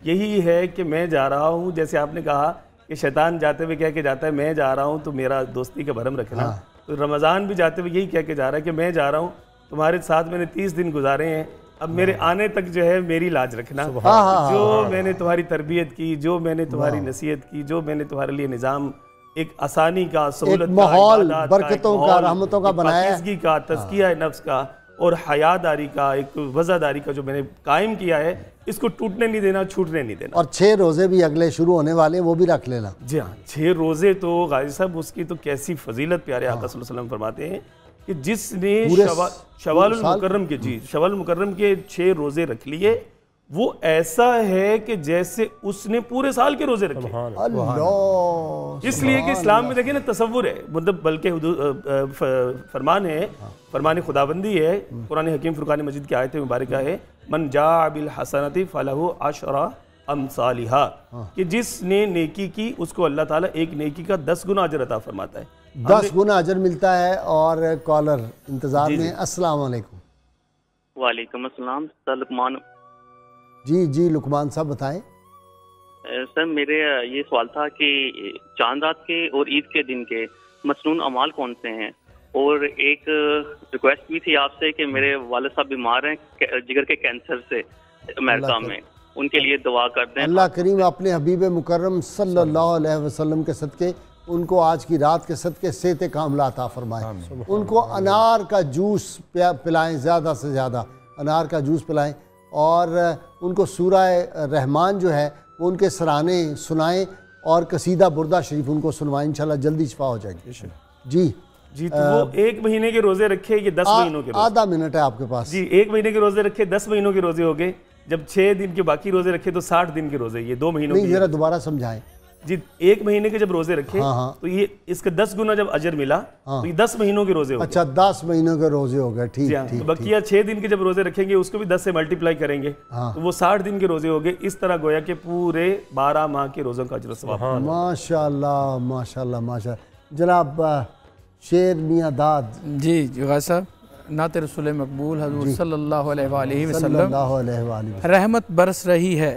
यही है कि मैं जा रहा हूँ, जैसे आपने कहा कि शैतान जाते हुए कह के जाता है मैं जा रहा हूँ तो मेरा दोस्ती का भरम रखना। तो रमज़ान भी जाते हुए यही कह के जा रहा है कि मैं जा रहा हूँ, तुम्हारे साथ मैंने 30 दिन गुजारे हैं, अब मेरे आने तक जो है मेरी लाज रखना। जो मैंने तुम्हारी तरबियत की, जो मैंने तुम्हारी नसीहत की, जो मैंने तुम्हारे लिए निज़ाम एक आसानी का, सहूलत का, माहौल, इबादत बरकतों का, रहमतों का बनाया, पाकीज़गी का, तज़किया नफ्स का और हयादारी का, एक वज़ादारी का जो मैंने कायम किया है, इसको टूटने नहीं देना, छूटने नहीं देना। और 6 रोज़े भी अगले शुरू होने वाले हैं, वो भी रख लेना। जी हाँ, 6 रोज़े तो गाजी साहब उसकी तो कैसी फजीलत प्यारे आका सल्लल्लाहु अलैहि वसल्लम फरमाते हैं कि जिसने शवालुल मुकर्रम के, जी शवालुल मुकर्रम के 6 रोज़े रख लिए, वो ऐसा है कि जैसे उसने पूरे साल के रोज़े रखे। अल्लाह, इसलिए कि इस्लाम में देखिए ना तसव्वुर है, मतलब बल्कि फरमान है, फरमान खुदाबंदी है। कुरान हकीम फुरकान मजीद की आयत मुबारक है, मन जा बिल हसनति फलहु अशरा अमसालिहा, कि जिसने नेकी की उसको अल्लाह ताला एक नेकी का 10 गुना अजर अता फरमाता है। 10 गुना अजर मिलता है। और कॉलर इंतजार में। अस्सलाम वालेकुम। वालेकुम अस्सलाम। सर लुकमान। जी लुकमान साहब बताएं। सर मेरे ये सवाल था कि चांद रात के और ईद के दिन के मसनून अमाल कौन से हैं, और एक रिक्वेस्ट भी थी आपसे कि मेरे वालिद साहब बीमार हैं जिगर के कैंसर से अमेरिका में, उनके लिए दुआ कर दें। अल्लाह करीम अपने हबीब मुकर्रम सल्लल्लाहु अलैहि वसल्लम के सदके उनको आज की रात के सदके सेहत कामिला अता फरमाएं। उनको अनार का जूस पिलाएं, ज़्यादा से ज़्यादा अनार का जूस पिलाएं, और उनको सूरह रहमान जो है वो उनके सराने सुनाएं, और कसीदा बुर्दा शरीफ उनको सुनवाएं, इंशाल्लाह जल्दी शिफा हो जाएगी। जी तो वो 1 महीने के रोजे रखे, ये 10 महीनों के रोजे। आधा मिनट है आपके पास। जी 1 महीने के रोजे रखे, 10 महीनों के रोजे हो गए। जब 6 दिन के बाकी रोजे रखे तो 60 दिन के रोजे, ये 2 महीनों नहीं, जरा दोबारा समझाएं। जी 1 महीने के जब रोजे रखे तो ये इसका 10 गुना जब अजर मिला तो ये 10 महीनों के रोजे हो गए। अच्छा 10 महीनों के रोजे हो गए, ठीक ठीक। तो बकिया 6 दिन के जब रोजे रखेंगे उसको भी 10 से मल्टीप्लाई करेंगे तो वो 60 दिन के रोजे हो गए। इस तरह गोया के पूरे 12 माह के रोजों का अजर सवाब। माशाल्लाह माशाल्लाह माशाल्लाह। जनाब शेर मियां दाद। जी गाज़ी साहब, नात रसूल मकबूल हज़ूर सल्लल्लाहु अलैहि वसल्लम रहमत बरस रही है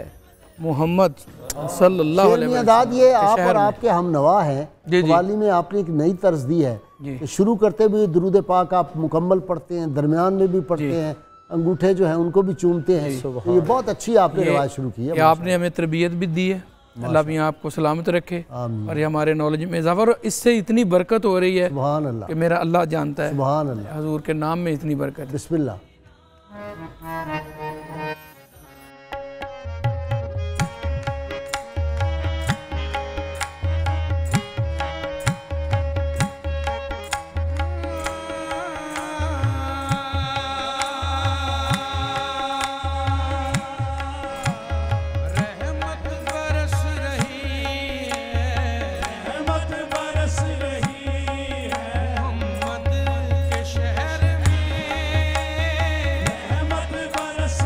मोहम्मद सल्लल्लाहु अलैहि वसल्लम। दाद ये आप और आपके हम नवा हैं, कव्वाली में आपने एक नई तर्ज दी है कि शुरू करते हुए दुरूद पाक आप मुकम्मल पढ़ते हैं, दरमियान में भी पढ़ते हैं, अंगूठे जो हैं उनको भी चूमते हैं। तो ये बहुत अच्छी आपने रवायत शुरू की है। आपने हमें तरबियत भी दी है, अल्लाह भी आपको सलामत रखे और ये हमारे नॉलेज में इजाफा। और इससे इतनी बरकत हो रही है सुभान अल्लाह कि मेरा अल्लाह जानता है। सुभान अल्लाह। हजूर के नाम में इतनी बरकत। बिस्मिल्लाह। रहमत बरस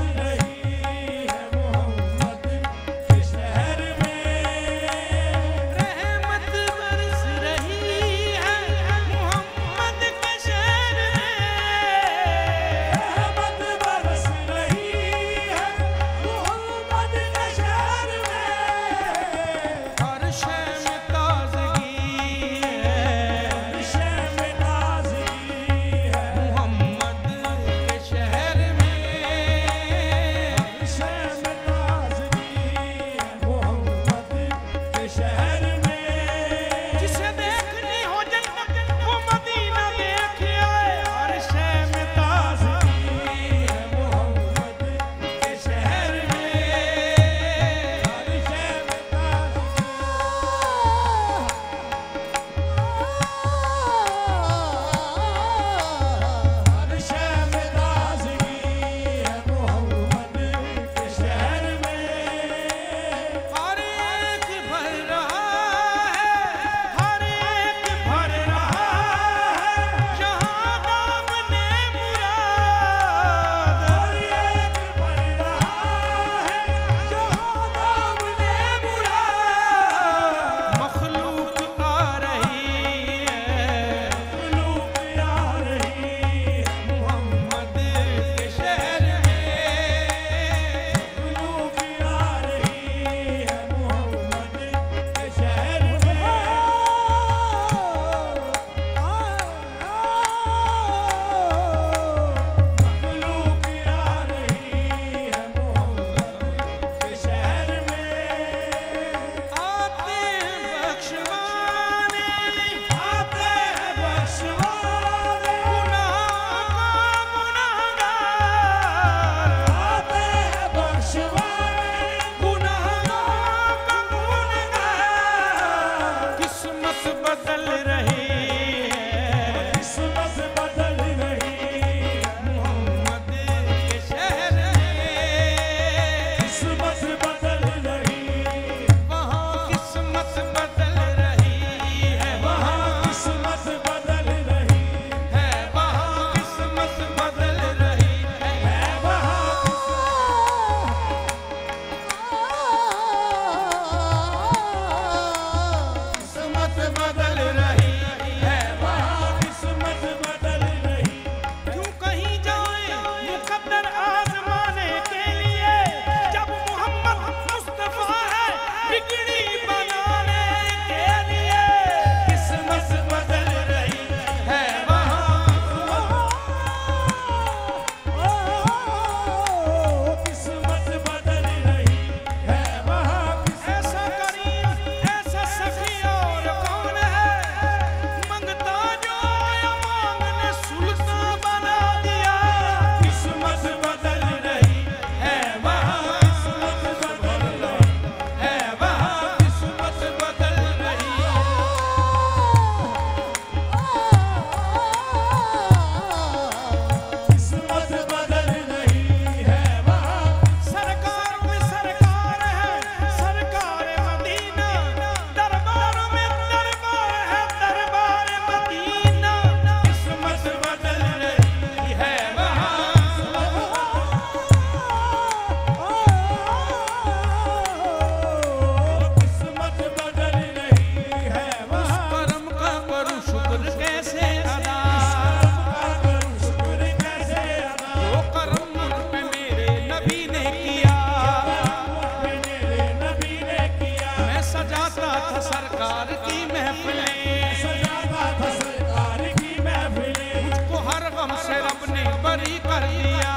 सजाता था सरकार की महफिलें, सजाता था सरकार की महफिलें। मुझको हर गम से रब ने बरी कर दिया,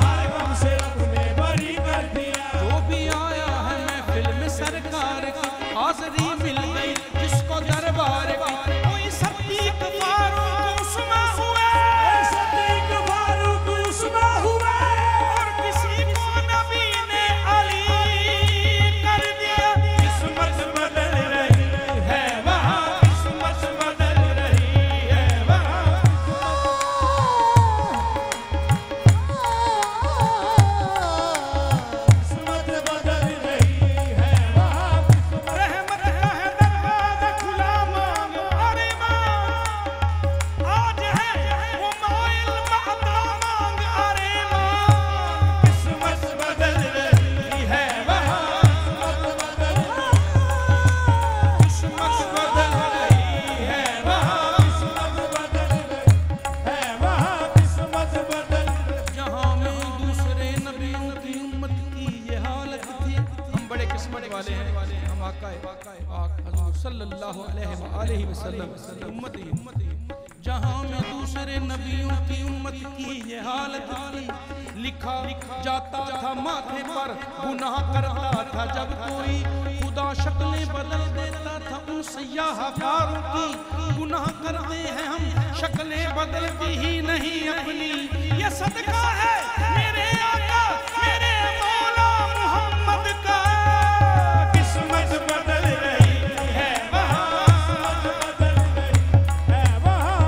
हर गम से रब ने बरी कर दिया। जो भी आया है महफिल में सरकार की, हाज़री मिल गई जिसको दरबार की। कोई सदीक फारूक उस्मा हुआ, सदीक फारूक उस्मा हुआ, और किसी को नबी ने अली कर दिया। किस्मत बदल रही है वहाँ, किस्मत बदल रही है वहाँ। किस्मत बदल रही है वहाँ। रहमत का है दरवाज़ा खुला मांग, अरे मांग आज है वो माइल माता मांग, अरे मांग। किस्मत बदल रही है वहाँ, किस्मत बदल रही है वहाँ, किस्मत बदल रही है वहाँ, किस्मत बदल। जहाँ में दूसरे नबियों की उम्मत की ये हालत थी, हम बड़े किस्मत वाले हैं, हम आका हज़रत सल्लल्लाहु अलैहि वसल्लम उम्मत ही। जहाँ में दूसरे नबियों की उम्मत की ये हालत थी, लिखा जाता था माथे पर गुनाह करता था जब कोई, खुदा शक्लें बदल देता था उन सयाहकारों की। गुनाह करते हैं हम, शक्लें बदलती ही नहीं अपनी। ये सदका है मेरे आका मेरे मौला मोहम्मद का। किस्मत बदल रही है वहाँ, किस्मत बदल रही है वहाँ,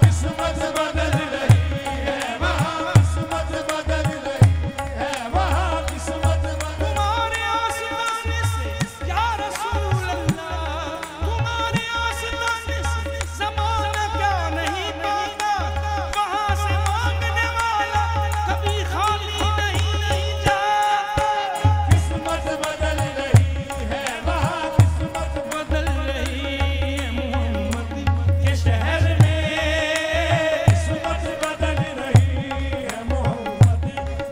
किस्मत बदल रही है वहाँ, किस्मत बदल। तुम्हारे आस्ताने से या रसूल अल्लाह, तुम्हारे आस्ताने से ज़माना क्या नहीं पाता। वहाँ से मांगने वाला कभी खाली नहीं जाता। किस्मत बदल रही है वहाँ, किस्मत बदल रही है मोहम्मद के शहर में। किस्मत बदल रही है मोहम्मद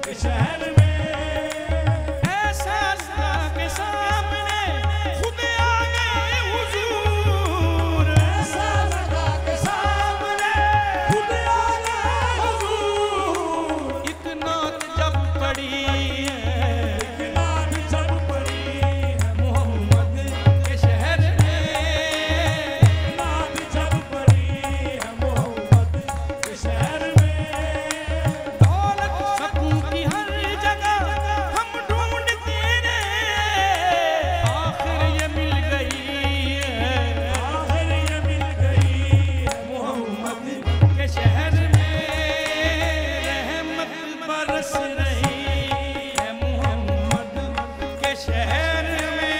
के शहर में। ऐसा अल्लाह के सामने खुद आ गए हुजूर, ऐसा अल्लाह के सामने खुद आ गए हुजूर। एक नात जब पड़ी है, एक नात जब पड़ी है मोहम्मद के शहर में, नात जब पड़ी है मोहम्मद के शहर में। दौलत सकूं की हर जगह हम ढूंढते रहे, आखिर ये मिल गई है, आखिर ये मिल गई है मोहम्मद के शहर में। रहमत बरस रही है मोहम्मद के शहर में।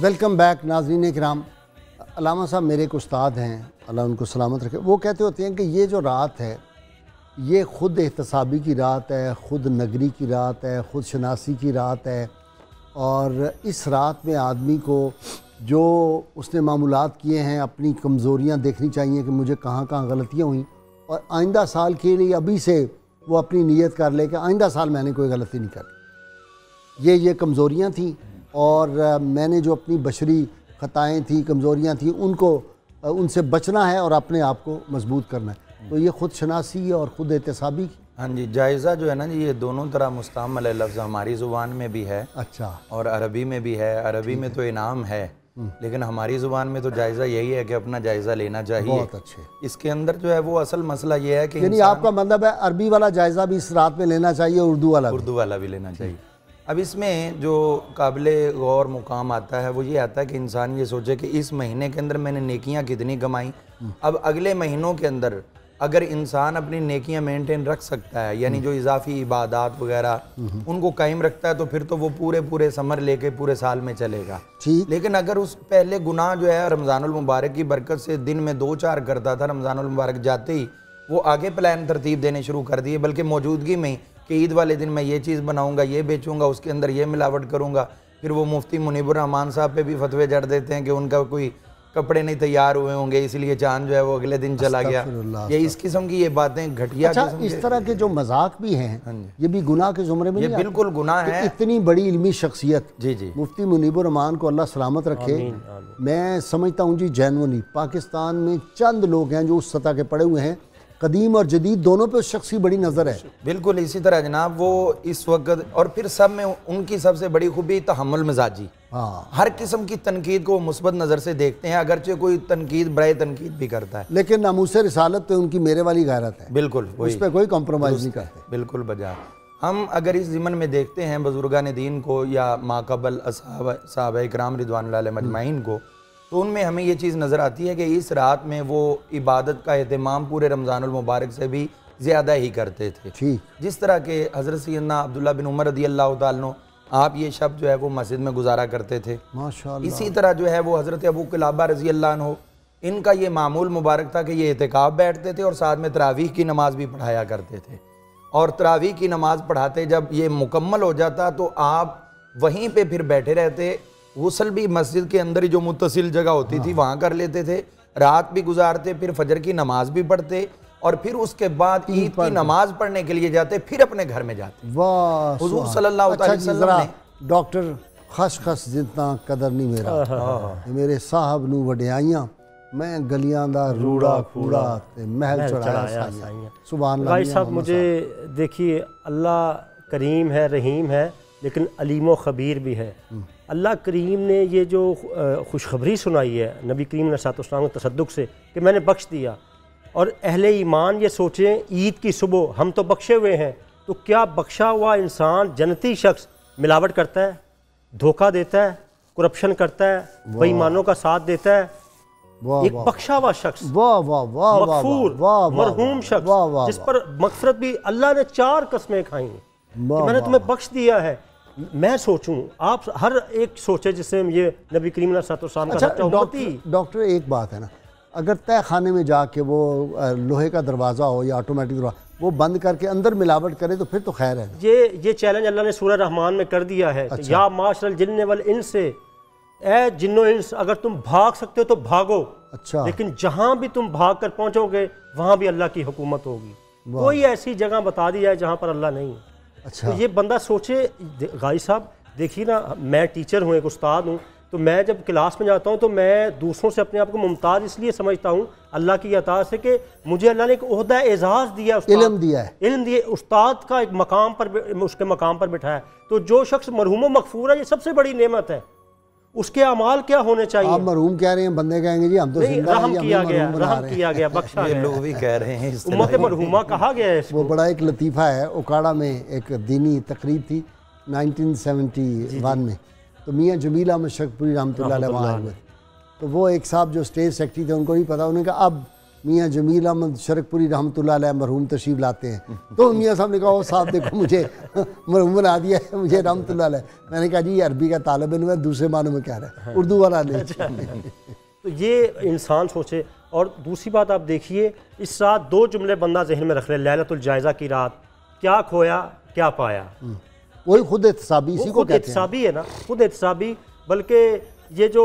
वेलकम बैक नाज़रीन किराम। अल्लामा साहब मेरे एक उस्ताद हैं, अल्लाह उनको सलामत रखे। वो कहते होते हैं कि ये जो रात है ये ख़ुद एहतसाबी की रात है, ख़ुद नगरी की रात है, ख़ुद शनासी की रात है। और इस रात में आदमी को जो उसने मामूलात किए हैं, अपनी कमज़ोरियाँ देखनी चाहिए कि मुझे कहाँ कहाँ गलतियाँ हुई, और आइंदा साल के लिए अभी से वो अपनी नीयत कर ले कि आइंदा साल मैंने कोई गलती नहीं करी। ये कमज़ोरियाँ थी, और मैंने जो अपनी बशरी ख़ताएँ थी, कमज़ोरियाँ थी, उनको उनसे बचना है और अपने आप को मजबूत करना है। तो ये ख़ुद शनासी और ख़ुद एहतसाबी। हाँ जी, जायज़ा जो है ना जी, ये दोनों तरह मुस्तअमल लफ्ज़ हमारी ज़ुबान में भी है, अच्छा, और अरबी में भी है। अरबी में तो इनाम है, लेकिन हमारी ज़ुबान में तो जायज़ा यही है कि अपना जायज़ा लेना चाहिए। बहुत अच्छे। इसके अंदर जो है वो असल मसला ये है कि यानी आपका मतलब है अरबी वाला जायज़ा भी इस रात में लेना चाहिए, उर्दू वाला भी लेना चाहिए। अब इसमें जो काबिले गौर मुकाम आता है वो ये आता है कि इंसान ये सोचे कि इस महीने के अंदर मैंने नेकियां कितनी कमाई। अब अगले महीनों के अंदर अगर इंसान अपनी नेकियां मेंटेन रख सकता है, यानी जो इजाफी इबादत वगैरह उनको कायम रखता है, तो फिर तो वो पूरे समर लेके पूरे साल में चलेगा। लेकिन अगर उस पहले गुनाह जो है रमज़ानुल मुबारक की बरकत से दिन में 2-4 करता था, रमज़ानुल मुबारक जाते ही वो आगे प्लान तरतीब देने शुरू कर दिए, बल्कि मौजूदगी में कि ईद वाले दिन मैं ये चीज़ बनाऊंगा, ये बेचूंगा, उसके अंदर ये मिलावट करूंगा। फिर वो मुफ्ती मुनीबुर रहमान साहब पे भी फतवे जड़ देते हैं कि उनका कोई कपड़े नहीं तैयार हुए होंगे इसलिए चांद जो है वो अगले दिन चला गया। ये इस किस्म की ये बातें घटिया। अच्छा, इस तरह के जो मजाक भी हैं ये भी गुनाह के जुमरे में ये बिल्कुल गुनाह है। इतनी बड़ी इल्मी शख्सियत जी मुफ्ती मुनीबुर रहमान को अल्लाह सलामत रखे। मैं समझता हूँ जी जेन्युइनली पाकिस्तान में चंद लोग हैं जो उस सतह के पड़े हुए हैं, कदीम और जदीद दोनों पे उस शख्स की बड़ी नज़र है। बिल्कुल इसी तरह जनाब वो इस वक्त, और फिर सब में उनकी सबसे बड़ी खूबी तहम्मुल मिजाजी। हर किस्म की तनकीद को मुस्बत नज़र से देखते हैं, अगरचे कोई तनकीद बड़े तनकीद भी करता है, लेकिन नामूसे रिसालत तो उनकी मेरे वाली गैरत है। बिल्कुल उस पर कोई कॉम्प्रोमाइज़ नहीं करते। बिल्कुल बजा। हम अगर इस ज़िमन में देखते हैं बुजुर्गान दीन को या माकबल सहाबा इकराम रिदवानुल्लाह अलैहिम मजमाइन को, तो उनमें हमें ये चीज़ नज़र आती है कि इस रात में वो इबादत का एहतमाम पूरे रमज़ानुल मुबारक से भी ज़्यादा ही करते थे। ठीक जिस तरह के हज़रत सैयदना अब्दुल्लाह बिन उमर रज़ी अल्लाह तआला अन्हु आप ये शब जो है वो मस्जिद में गुजारा करते थे। माशाअल्लाह। इसी तरह जो है वो हज़रत अबू क़िलाबा रज़ी अल्लाह अन्हु, इनका ये मामूल मुबारक था कि ये एतिकाफ़ बैठते थे और साथ में तरावीह की नमाज़ भी पढ़ाया करते थे। और तरावीह की नमाज़ पढ़ाते जब ये मुकम्मल हो जाता तो आप वहीं पे फिर बैठे रहते, गुस्ल भी मस्जिद के अंदर ही जो मुत्तसिल जगह होती थी वहाँ कर लेते थे, रात भी गुजारते, फिर फजर की नमाज भी पढ़ते और फिर उसके बाद ईद की नमाज पढ़ने के लिए जाते, फिर अपने घर में जाते। वाह हुजूर सल्लल्लाहु अलैहि वसल्लम ने डॉक्टर खस जितना कदर नहीं मेरा, मेरे साहब नू वड्याइयां, मैं गलियां दा रूड़ा कूड़ा ते महल चढ़ाया साइयां। सुभान अल्लाह। भाई साहब मुझे देखिए, अल्लाह करीम है, रहीम है, लेकिन अलीम व खबीर भी है। अल्लाह करीम ने ये जो खुशखबरी सुनाई है नबी करीम अलैहिस्सलाम के तसद्दुक़ से कि मैंने बख्श दिया, और अहले ईमान ये सोचें ईद की सुबह हम तो बख्शे हुए हैं, तो क्या बख्शा हुआ इंसान जन्नती शख्स मिलावट करता है, धोखा देता है, करप्शन करता है, बेईमानों का साथ देता है? एक बख्शा हुआ शख्स, मगफूर मरहूम शख्स, जिस पर मगफरत भी अल्लाह ने 4 कसमें खाई कि मैंने तुम्हें बख्श दिया है। मैं सोचूं, आप हर एक सोचे जिससे ये नबी करीम अलैहिस्सलाम का सच्चा उम्मती। डॉक्टर एक बात है ना, अगर तय खाने में जाके वो लोहे का दरवाज़ा हो या ऑटोमेटिक दरवाज़ा, वो बंद करके अंदर मिलावट करे तो फिर तो खैर है। ये चैलेंज अल्लाह ने सूरह रहमान में कर दिया है। अच्छा। या माशरल जिन्न वल इंस, ए जिन्नो इंस, अगर तुम भाग सकते हो तो भागो। अच्छा। लेकिन जहां भी तुम भाग कर पहुंचोगे वहां भी अल्लाह की हुकूमत होगी। कोई ऐसी जगह बता दी जाए जहां पर अल्लाह नहीं है। अच्छा। तो ये बंदा सोचे, गाई साहब देखिए ना, मैं टीचर हूँ, एक उस्ताद हूँ, तो मैं जब क्लास में जाता हूँ तो मैं दूसरों से अपने आप को मुमताज़ इसलिए समझता हूँ अल्लाह की अता से कि मुझे अल्लाह ने एक ओहदा एजाज़ दिया, इल्म दिया है, इल्म दिए, उस्ताद का एक मकाम पर, उसके मकाम पर बिठाया। तो जो शख्स मरहूम मगफूर है, ये सबसे बड़ी नेमत है। उसके अमाल क्या होने चाहिए? आप मरहूम कह रहे हैं, बंदे कहेंगे जी हम तो रहम किया गया, बख्शा गया। लोग भी कह रहे हैं उम्मत मरहूमा कहा गया है। वो बड़ा एक लतीफ़ा है, उकाड़ा में एक दीनी तकरीब थी 1971 में, तो मियाँ जमील अहमद शरकपुरी रहमतुल्लाह अलैह वहाँ आए हुए। तो वो एक साहब जो स्टेज सेक्रेटरी थे उनको ही पता, उन्होंने कहा अब मियाँ जमील अहमद शरकपुरी रहमतुल्लाह अलैह मरहूम तशरीफ लाते हैं। तो मियाँ साहब ने कहा वो साहब देखो मुझे मरहूम बना दिया है, मुझे रहमतुल्लाह अलैह। मैंने कहा जी ये अरबी का तालिब इल्म है, दूसरे मानों में क्या रहा है, उर्दू वाला नहीं। तो ये इंसान सोचे। और दूसरी बात आप देखिए, इस रात 2 जुमले बंदा जहन में रख ले, लैलतुल जायज़ा की रात, क्या खोया क्या पाया। वही खुद एहतसाबी, इसी को कहते हैं। एहतसाबी है ना, खुद एहतसाबी। बल्कि ये जो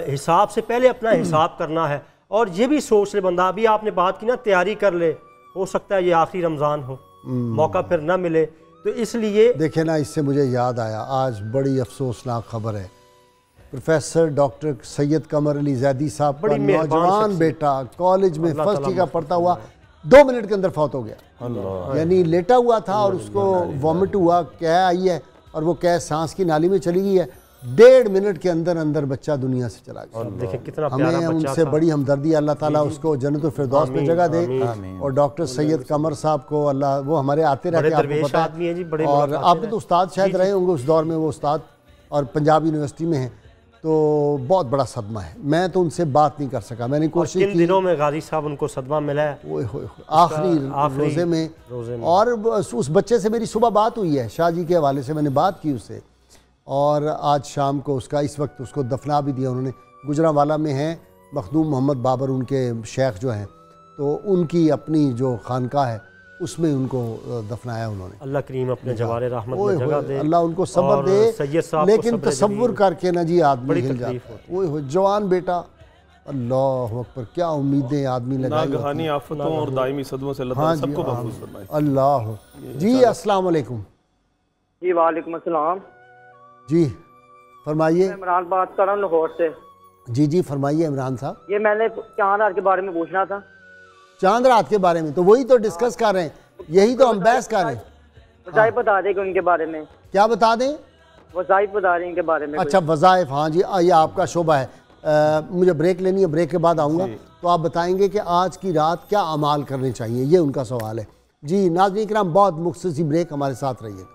हिसाब से पहले अपना हिसाब करना है, और ये भी सोच ले बंदा, अभी आपने बात की ना, तैयारी कर ले, हो सकता है ये आखिरी रमज़ान हो, मौका फिर ना मिले। तो इसलिए देखे ना, इससे मुझे याद आया, आज बड़ी अफसोसनाक खबर है। प्रोफेसर डॉक्टर सैयद कमर अली जैदी साहब का नौजवान बेटा कॉलेज में फर्स्ट ईयर का पढ़ता हुआ 2 मिनट के अंदर फौत हो गया। यानी लेटा हुआ था और उसको वॉमिट हुआ, क्या आई है, और वो क्या सांस की नाली में चली गई है। 1.5 मिनट के अंदर अंदर बच्चा दुनिया से चला गया। देखिए कितना हमें उनसे बड़ी हमदर्दी, अल्लाह ताला उसको जन्नतुल फिरदौस में जगह दे। और डॉक्टर सैयद कमर साहब को अल्लाह, वो हमारे आते रहते, आपको पता है, और आपके तो उस्ताद शायद रहे होंगे उस दौर में, वो उस्ताद और पंजाब यूनिवर्सिटी में हैं। तो बहुत बड़ा सदमा है। मैं तो उनसे बात नहीं कर सका, मैंने कोशिश की। दिनों में गाजी साहब उनको सदमा मिला है, आखिरी रोज़े में। और उस बच्चे से मेरी सुबह बात हुई है, शाह जी के हवाले से मैंने बात की उससे, और आज शाम को उसका, इस वक्त उसको दफना भी दिया उन्होंने। गुजरांवाला में हैं, मखदूम मोहम्मद बाबर उनके शेख जो हैं, तो उनकी अपनी जो खानका है उसमें उनको दफनाया उन्होंने। अल्लाह करीम अपने जवारे रहमत ओए में जगह होए, दे, अल्लाह उनको सब्र और दे। सैयद साहब को लेकिन सब्र तसव्वुर जमील। करके ना जी आदमी बड़ी हिल तकलीफ जाता होती है। ओए होए, जवान बेटा, अल्लाह अकबर, क्या उम्मीदें आदमी लगाई होती नागहानी हैं। आफतों और दायमी सदमों से अल्लाह हाँ ताला जी, सबको हाँ, महफूज फरमाए। अल्लाह जी। अस्सलाम वालेकुम जी वालेकुम अस्सलाम। जी फरमाइए। मैं इमरान बात कर रहा हूँ लाहौर से। जी जी फरमाइए इमरान साहब। ये मैंने चांद रात के बारे में पूछना था। चांद रात के बारे में तो वही तो डिस्कस कर रहे हैं, यही तो हम बहस कर रहे हैं। वज़ाइफ बता देंगे उनके बारे में। क्या बता दें? वज़ाइफ बता रहे हैं इनके बारे में। अच्छा वज़ाइफ, हाँ जी, ये आपका शोबा है। मुझे ब्रेक लेनी है, ब्रेक के बाद आऊँगा तो आप बताएंगे कि आज की रात क्या अमाल करने चाहिए, ये उनका सवाल है। जी नाज़रीन किराम, बहुत मुख्तसर ब्रेक, हमारे साथ रहिएगा।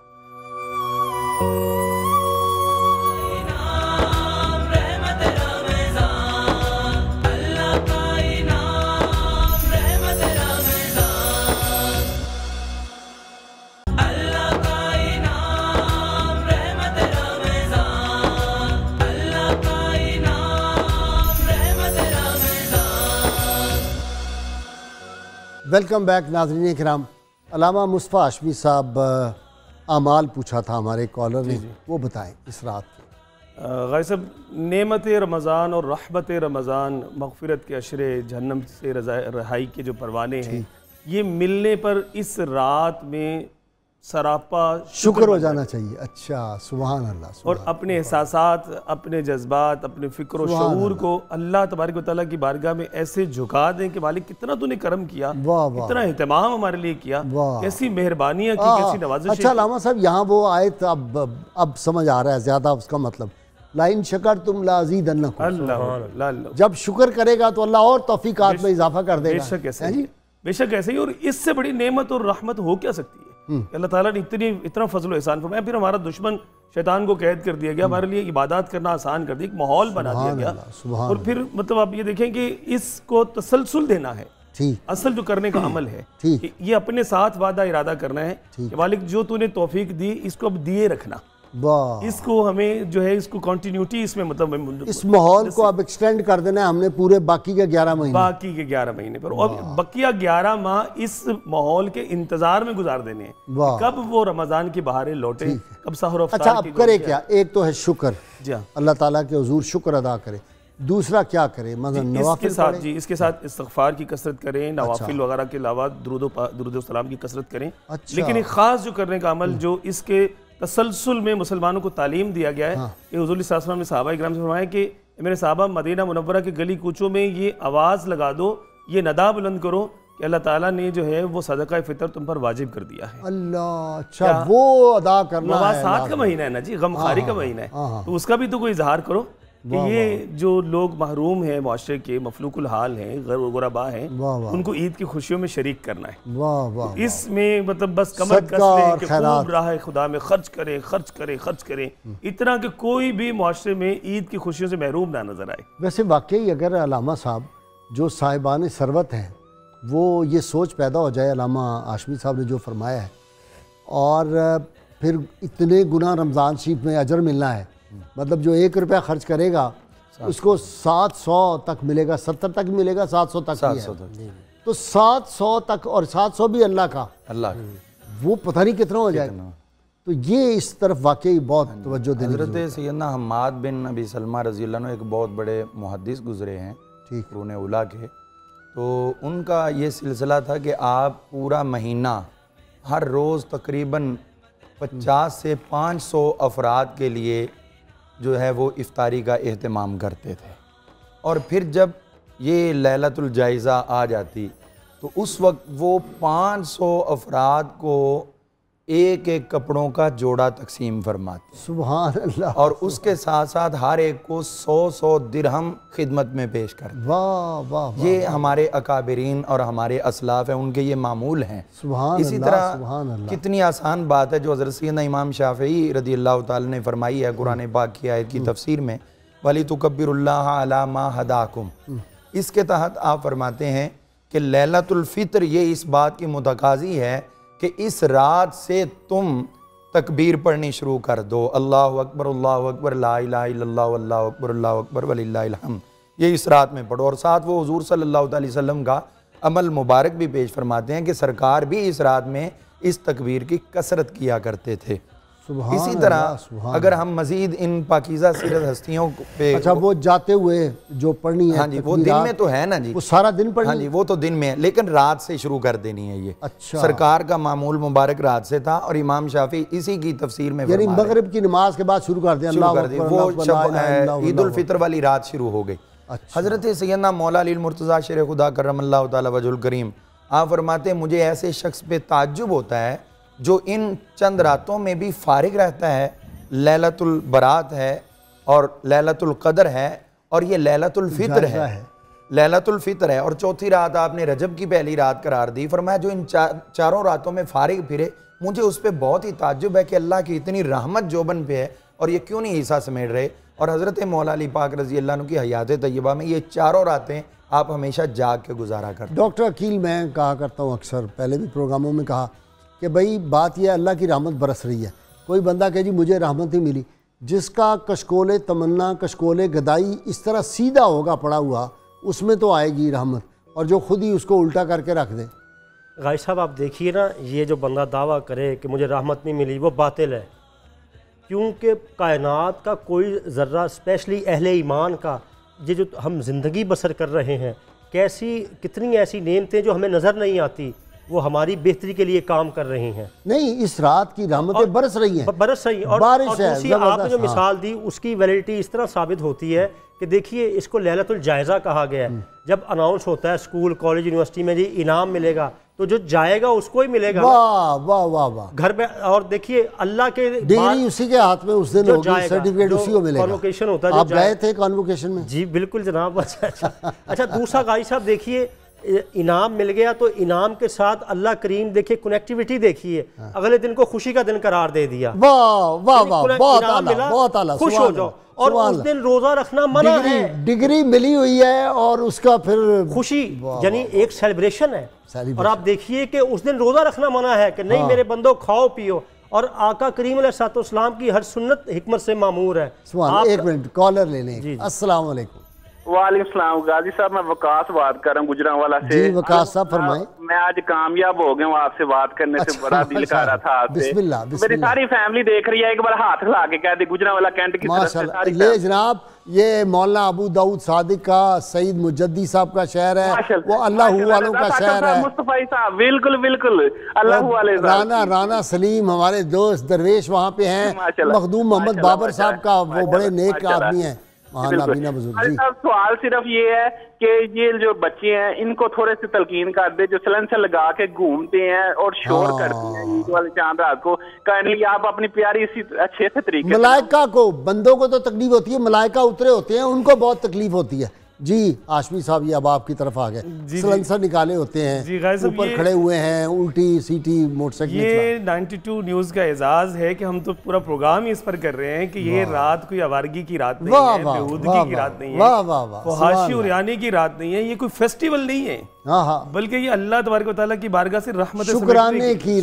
वेलकम बैक नाज़रीन किराम। अल्लामा मुस्तफ़ा हाशमी साहब अमाल पूछा था हमारे कॉलर ने, वो बताएं इस रात के। गाय साहब, नेमत रमज़ान और रहमत रमज़ान, मग़फ़िरत के अशरे, जहन्नम से रहाई के जो परवाने हैं, ये मिलने पर इस रात में सरापा शुक्र हो जाना चाहिए। अच्छा सुभान अल्लाह। और अपने एहसासात, अपने जज्बात, अपने फ़िक्र और शऊर को अल्लाह तबारक व तआला की बारगाह में ऐसे झुका दें कि मालिक कितना तूने करम किया, कितना एहतमाम हमारे लिए किया, कैसी मेहरबानियाँ की, कैसी नवाज़िश। अच्छा अल्लामा साहब, यहाँ वो आयत अब समझ आ रहा है ज़्यादा उसका मतलब, लाइन शकर तुम लाज़ीदन्नकुम, अल्लाह जब शुक्र करेगा तो अल्लाह और तौफीकात में इजाफा कर देगा। बेशक ऐसे ही, बेशक ऐसे ही। और इससे बड़ी नेमत और रहमत हो क्या सकती है? अल्लाह ताला ने इतना फजल एहसान फरमाया, फिर हमारा दुश्मन शैतान को कैद कर दिया गया, हमारे लिए इबादत करना आसान कर दिया, एक माहौल बना दिया गया। और फिर मतलब आप ये देखें कि इसको तसलसल देना है, असल जो करने का अमल है, ये अपने साथ वादा इरादा करना है कि मालिक जो तूने तौफीक दी इसको अब दिए रखना, इसको हमें जो है इसको कंटिन्यूटी इसमें मतलब इस माहौल को अब एक्सटेंड कर देना है हमने पूरे बाकी के 11 महीने, बाकी के 11 महीने पर। और बकिया 11 माह इस माहौल के इंतजार में गुजार देने हैं, कब वो रमजान की बहारें लौटे, कब सहर अफ्तार। अच्छा अब करे क्या? एक तो है शुक्र, जी हाँ, अल्लाह ताला के हुजूर शुक्र अदा करे। दूसरा क्या करे? मतलब इसके साथ जी, इसके साथ इस्तिग़फ़ार की कसरत करें, नवाफिल वगैरह के अलावा दुरूद सलाम की कसरत करें। लेकिन एक ख़ास जो करने का अमल जो इसके तसलसल में मुसलमानों को तालीम दिया गया है, ये हुज़ूर सल्लल्लाहु अलैहि वसल्लम ने सहाबा इकराम से फरमाया कि मेरे सहाबा मदीना मुनव्वरा के गली कूचों में ये आवाज़ लगा दो, ये नदा बुलंद करो कि अल्लाह ताला ने जो है वो सदका फ़ितर तुम पर वाजिब कर दिया है। अल्लाह, अच्छा वो अदा करना है। नवासात का महीना है ना जी, गमखारी का महीना है, तो उसका भी तो कोई इजहार करो कि ये जो लोग महरूम हैं, माशरे के मफलूकुल हाल हैं, गुरबा हैं, उनको ईद की खुशियों में शरीक करना है। वाह वाह, इसमें मतलब बस कमर कस लें कि खूब राह खुदा में खर्च करें, खर्च करें, खर्च करें, इतना कि कोई भी माशरे में ईद की खुशियों से महरूम ना नजर आए। वैसे वाकई अगर अल्लामा साहब जो साहिबान सरवत हैं वो ये सोच पैदा हो जाए अल्लामा हाशमी साहब ने जो फरमाया है, और फिर इतने गुना रमज़ान शरीफ में अजर मिलना है, मतलब जो 1 रुपया खर्च करेगा उसको 700 तक मिलेगा, 70 तक मिलेगा, 700 तक ही है। तो 700 तक, और 700 भी अल्लाह का, वो पता नहीं कितना हो जाएगा। तो ये इस तरफ वाकई बहुत तवज्जो देने की ज़रूरत है। हज़रत सैयदना हम्माद बिन अबी सलमा रज़ी अल्लाह अन्हु एक बहुत बड़े मुहद्दिस गुज़रे हैं, ठीक, क़ुरून उला के। तो उनका ये सिलसिला था कि आप पूरा महीना हर रोज़ तकरीबन 50 से 500 अफराद के लिए जो है वो इफ्तारी का एहतमाम करते थे। और फिर जब ये लैलतुल जायज़ा आ जाती तो उस वक्त वो 500 अफराद को एक एक कपड़ों का जोड़ा तकसीम फरमाते, सुभान अल्लाह, और उसके साथ साथ हर एक को 100 दिरहम खिदमत में पेश करते। वाह वाह, ये हमारे अकाबरीन और हमारे असलाफ हैं, उनके ये मामूल हैं। इसी तरह कितनी आसान बात है जो हज़रत सैयदना इमाम शाफ़िई रज़ी अल्लाह ताला ने फरमाई है कुरान पाक की आयत की तफसीर में, वली तुकब्बिरुल्लाह अला मा हदाकुम। इसके तहत आप फरमाते हैं कि लैलतुल फ़ितर ये इस बात की मुतकाज़ी है कि इस रात से तुम तकबीर पढ़नी शुरू कर दो, अल्लाहु अकबर ला इलाहा इल्लल्लाह अल्लाहु अकबर वलिल्लाहिल हम्द, ये इस रात में पढ़ो। और साथ वो हुजूर सल्लल्लाहु अलैहि वसल्लम का अमल मुबारक भी पेश फरमाते हैं कि सरकार भी इस रात में इस तकबीर की कसरत किया करते थे। इसी तरह अगर हम मज़ीद इन पाकीज़ा सीरत हस्तियों पे, अच्छा वो जाते हुए जो पढ़नी है, हाँ जी, वो दिन में तो है ना जी, वो सारा दिन पढ़नी, हाँ जी, वो तो दिन में है, लेकिन रात से शुरू कर देनी है ये। अच्छा, सरकार का मामूल मुबारक रात से था और इमाम शाफी इसी की तफसीर में यानी मगरिब की नमाज के बाद शुरू कर दिया, वो ईद उल फितर वाली रात शुरू हो गई। हज़रत सैयदना मौला अली मुर्तज़ा शेर खुदा करमल्लाहु तआला वजहुल करीम आप फरमाते हैं, मुझे ऐसे शख्स पे ताज्जुब होता है जो इन चंद रातों में भी फारिग रहता है। लैलतुल बरात है और लैलतुल कदर है और ये लैलतुल फितर है, लैलतुल फितर है, और चौथी रात आपने रजब की पहली रात करार दी। फरमाया जो इन चारों रातों में फारिग फिरे, मुझे उस पर बहुत ही ताज्जुब है कि अल्लाह की इतनी रहमत जोबन पे है और ये क्यों नहीं ईसा समेट रहे। और हज़रत मौला अली पाक रज़ी अल्लाह अन्हु की हयात तय्यबा में ये चारों रातें आप हमेशा जाग के गुजारा करते। डॉक्टर अकील, मैं कहा करता हूँ अक्सर, पहले भी प्रोग्रामों में कहा कि भाई बात यह अल्लाह की रहमत बरस रही है। कोई बंदा कहे जी मुझे रहमत ही मिली, जिसका कशकोले तमन्ना कशकोले गदाई इस तरह सीधा होगा पड़ा हुआ, उसमें तो आएगी रहमत, और जो खुद ही उसको उल्टा करके रख दे। गाय साहब आप देखिए ना, ये जो बंदा दावा करे कि मुझे रहमत नहीं मिली वो बातिल है, क्योंकि कायनात का कोई ज़र्रा, स्पेशली अहले ईमान का, ये जो हम ज़िंदगी बसर कर रहे हैं, कैसी कितनी ऐसी नेमतें जो हमें नज़र नहीं आती, वो हमारी बेहतरी के लिए काम कर रही हैं। नहीं, इस रात की रहमतें बरस रही हैं, बरस रही, और बारिश है, दूसरी आपने जो मिसाल दी उसकी वैलिडिटी इस तरह साबित होती है कि देखिए इसको लैलतुल जायज़ा कहा गया है। जब अनाउंस होता है स्कूल कॉलेज यूनिवर्सिटी में जी इनाम मिलेगा, तो जो जाएगा उसको ही मिलेगा। वाह वाह वाह वाह, घर में। और देखिए अल्लाह के डिग्री उसी के हाथ में उस दिन होगी, सर्टिफिकेट उसी को मिलेगा। कॉन्वोकेशन होता है, आप गए थे कॉन्वोकेशन में? जी बिल्कुल जनाब। अच्छा दूसरा गाई साहब देखिए, इनाम मिल गया तो इनाम के साथ अल्लाह करीम देखिए कनेक्टिविटी देखिए, अगले दिन को खुशी का दिन करार दे दिया। वाह वाह वाह, बहुत आला, बहुत आला, खुश हो जाओ। और उस दिन रोजा रखना मना है, डिग्री मिली हुई है और उसका फिर खुशी, यानी एक सेलिब्रेशन है। और आप देखिए कि उस दिन रोजा रखना मना है कि नहीं मेरे बंदो खाओ पियो, और आका करीम अलैहिस्सलाम की हर सुन्नत हिकमत से मामूर है। एक मिनट कॉलर ले लें। अस्सलाम वालेकुम। वालेकुम सलाम गाजी साहब, मैं वकास बात कर रहा हूँ गुजरांवाला से। जी वकास साहब फरमाएं। मैं आज कामयाब हो गया हूँ आपसे बात करने से, बड़ा दिल कर रहा था आपसे। बिस्मिल्लाह, मेरी सारी फैमिली देख रही है, एक बार हाथ हिला के कह दे गुजरांवाला कैंट की तरफ से सारी। ये जनाब ये मौलाना अबू दाऊद सादिक का, सईद मुजद्दी साहब का शहर है, वो अल्लाह वालों का शहर है। मुस्तफा साहब बिल्कुल बिल्कुल अल्लाह वाले। राना सलीम हमारे दोस्त दरवेश वहाँ पे हैं, मखदूम मोहम्मद बाबर साहब का, वो बड़े नेक आदमी हैं। सवाल सिर्फ ये है कि ये जो बच्चे हैं इनको थोड़े से तलकीन कर दे, जो सलेंसर लगा के घूमते हैं और शोर करते हैं ईद वाले चांद रात को, काइंडली आप अपनी प्यारी इसी अच्छे से तरीके। मलाइका को, बंदों को तो तकलीफ होती है, मलाइका उतरे होते हैं उनको बहुत तकलीफ होती है। जी आशमी साहब ये अब आपकी तरफ आ गए, सलेंसर निकाले होते हैं, ऊपर खड़े हुए हैं, उल्टी सीटी मोटरसाइकिल। ये 92 न्यूज़ का एजाज है कि हम तो पूरा प्रोग्राम ही इस पर कर रहे हैं कि ये रात कोई आवारगी की रात नहीं है, बेहूदगी की रात नहीं है, फहाशी और यानी की रात नहीं है, ये कोई फेस्टिवल नहीं है, बल्कि ये अल्लाह तबारक व तआला की बारगाह से रहमत शुक्राने की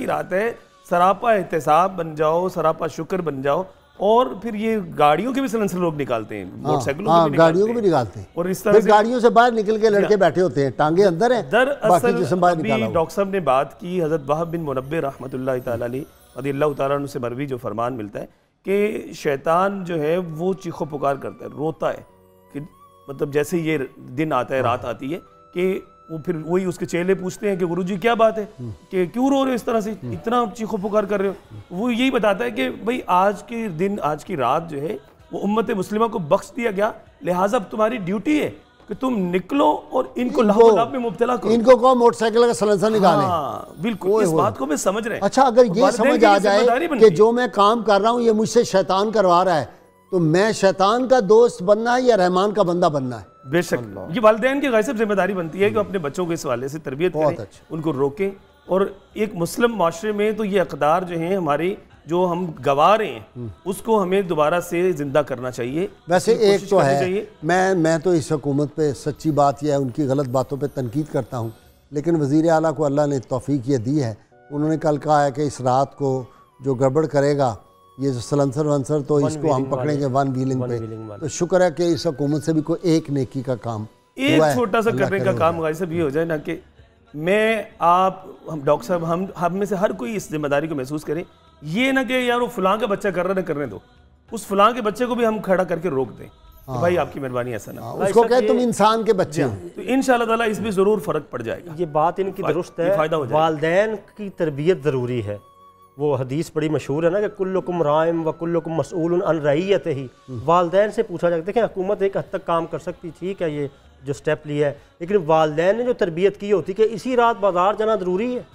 रात है। सरापा एहतिसाब बन जाओ, सरापा शुक्र बन जाओ। और फिर ये गाड़ियों के भी सिलेंसर लोग निकालते हैं, मोटरसाइकिलों को भी गाड़ियों को भी निकालते हैं, और इस तरह से गाड़ियों से बाहर निकल के लड़के बैठे होते हैं, टांगे अंदर हैं, बाकी जिस्म बाहर निकाला हुआ। डॉक्टर साहब ने बात की, हज़रत वहाब बिन मुनब्बिह रहमतुल्लाह तआला अलैहि रज़ियल्लाहु तआला अन्हु से मरवी जो फरमान मिलता है कि शैतान जो है वो चीखो पुकार करता है, रोता है, कि मतलब जैसे ये दिन आता है, रात आती है, कि वो फिर वही उसके चेले पूछते हैं कि गुरुजी क्या बात है, कि क्यों रो रहे हो इस तरह से, इतना चीखो पुकार कर रहे हो। वो यही बताता है कि भाई आज के दिन, आज की रात जो है वो उम्मत मुस्लिमा को बख्श दिया गया, लिहाजा अब तुम्हारी ड्यूटी है कि तुम निकलो और इनको लाभ में मुब्तला करो, इनको कहो मोटरसाइकिल का सलेंसर निकालें। बिल्कुल, इस बात को मैं समझ रहे हैं। अच्छा, अगर ये समझ आ जाए कि जो मैं काम कर रहा हूँ ये मुझसे शैतान करवा रहा है, तो मैं शैतान का दोस्त बनना है या रहमान का बंदा बनना है? बेशक ये वालिदैन की गायब जिम्मेदारी बनती है कि अपने बच्चों को इस हवाले से तरबियत करें, उनको रोकें। और एक मुस्लिम माशरे में तो ये अक़दार जो हैं हमारी, जो हम गवा रहे हैं, उसको हमें दोबारा से जिंदा करना चाहिए। वैसे एक तो है, मैं तो इस हुकूमत पे सच्ची बात यह है, उनकी गलत बातों पे तनकीद करता हूँ, लेकिन वज़ीर आला को अल्लाह ने तौफीक ये दी है, उन्होंने कल कहा है कि इस रात को जो गड़बड़ करेगा, ये जो सलेंसर वंसर तो इसको हम पकड़ेंगे वन व्हीलिंग पे। तो शुक्र है कि इस हुकूमत से भी कोई एक नेकी का काम एक छोटा सा करने का काम गाजी साहब ये हो जाए ना कि मैं आप हम डॉक्टर साहब हम में से हर कोई इस जिम्मेदारी को महसूस करें, ये ना कि यार वो फलां का बच्चा कर रहा है ना करने दो, उस फलां के बच्चे को भी हम खड़ा करके रोक दें कि भाई आपकी मेहरबानी ऐसा ना उसको कहे तुम इंसान के बच्चे हो। तो इंशाअल्लाह ताला इसमें ज़रूर फ़र्क पड़ जाएगा। ये बात इनकी दुरुस्त है, वालिदैन की तरबियत ज़रूरी है। वो हदीस बड़ी मशहूर है ना कि कुल्लुकुम राइम व कुल्लुकुम मसऊलुन अन रईयतिही। वालिदैन से पूछा जाता है। देखिए हुकूमत एक हद तक काम कर सकती, ठीक है ये जो स्टेप लिया है, लेकिन वालिदैन ने जो तरबियत की होती कि इसी रात बाज़ार जाना ज़रूरी है।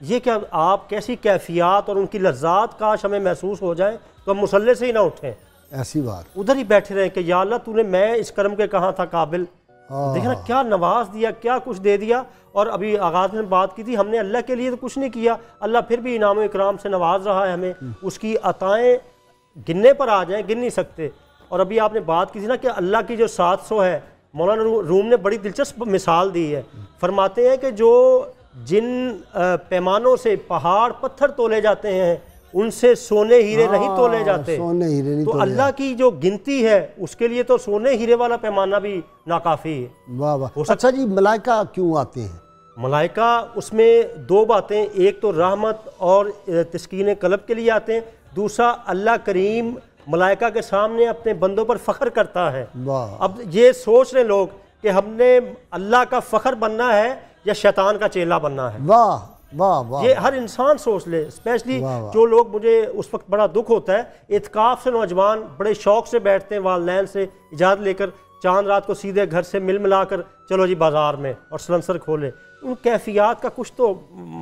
ये क्या आप कैसी कैफियत और उनकी लज्जात काश हमें महसूस हो जाए तो हम मुसल्ले से ही ना उठें, ऐसी बात उधर ही बैठे रहे कि या अल्लाह तूने मैं इस कर्म के कहाँ था काबिल। देखना क्या नवाज दिया, क्या कुछ दे दिया। और अभी आगाज़ में बात की थी, हमने अल्लाह के लिए तो कुछ नहीं किया, अल्लाह फिर भी इनाम इकराम से नवाज रहा है हमें। उसकी अताएँ गिनने पर आ जाएं, गिन नहीं सकते। और अभी आपने बात की थी ना कि अल्लाह की जो 700 है, मौलाना रूम ने बड़ी दिलचस्प मिसाल दी है। फरमाते हैं कि जो जिन पैमानों से पहाड़ पत्थर तोले जाते हैं उनसे सोने हीरे नहीं तोले जाते। सोने हीरे नहीं तो अल्लाह की जो गिनती है उसके लिए तो सोने हीरे वाला पैमाना भी नाकाफ़ी है। वाह वाह। अच्छा जी, मलाइका क्यों आते हैं? मलाइका उसमें दो बातें, एक तो रहमत और तस्कीन कल्ब के लिए आते हैं, दूसरा अल्लाह करीम मलाइका के सामने अपने बंदों पर फ़ख्र करता है। अब ये सोच रहे लोग कि हमने अल्लाह का फ़ख्र बनना है या शैतान का चेला बनना है। वाह वाह वाह। ये हर इंसान सोच ले, स्पेशली जो लोग, मुझे उस वक्त बड़ा दुख होता है, इत्काफ से नौजवान बड़े शौक से बैठते हैं वालिदैन से इजाज़त लेकर, चांद रात को सीधे घर से मिल मिलाकर चलो जी बाजार में और सलंसर खोले। उन कैफियत का कुछ तो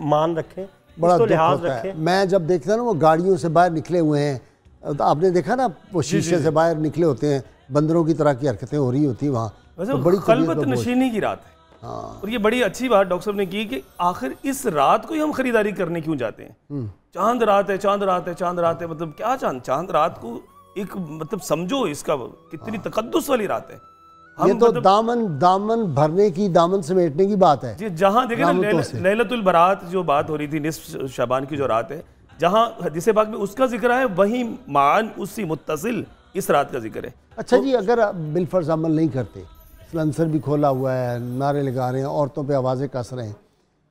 मान रखें, बड़ा तो लिहाज रखें। मैं जब देखता ना वो गाड़ियों से बाहर निकले हुए हैं, तो आपने देखा ना वो शीशे से बाहर निकले होते हैं, बंदरों की तरह की हरकतें हो रही होती वहाँ, तो बड़ी खलबत नशीनी की रात है। और ये बड़ी अच्छी बात डॉक्टर साहब ने की कि आखिर इस रात को ही हम खरीदारी करने क्यों जाते हैं? चांद रात है, चांद रात है, चांद रात है, मतलब क्या चांद रात को एक मतलब समझो इसका कितनी तकद्दुस वाली रात है। ये तो मतलब दामन भरने की, दामन समेटने की बात है जी। जहाँ देखे ना लैलतुल बरात जो बात हो रही थी, निस्फ शाबान की जो रात है, जहाँ हदीस पाक में उसका जिक्र है, वहीं मान उसी मुत्तसिल इस रात का जिक्र है। अच्छा जी, अगर बिलफर्ज अमल नहीं करते, सलेंसर भी खोला हुआ है, नारे लगा रहे हैं, औरतों पे आवाज़ें कस रहे हैं,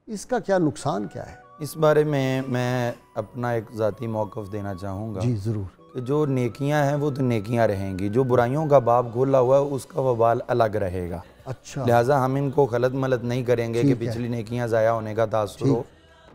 इसका क्या नुकसान क्या है? इस बारे में मैं अपना एक ज़ाती मौक़िफ़ देना चाहूँगा जी ज़रूर, कि जो नेकियां हैं वो तो नेकियां रहेंगी, जो बुराइयों का बाब खोला हुआ है उसका वबाल अलग रहेगा। अच्छा, लिहाजा हम इनको गलत मलत नहीं करेंगे कि पिछली नेकियां ज़ाया होने का तासुर हो।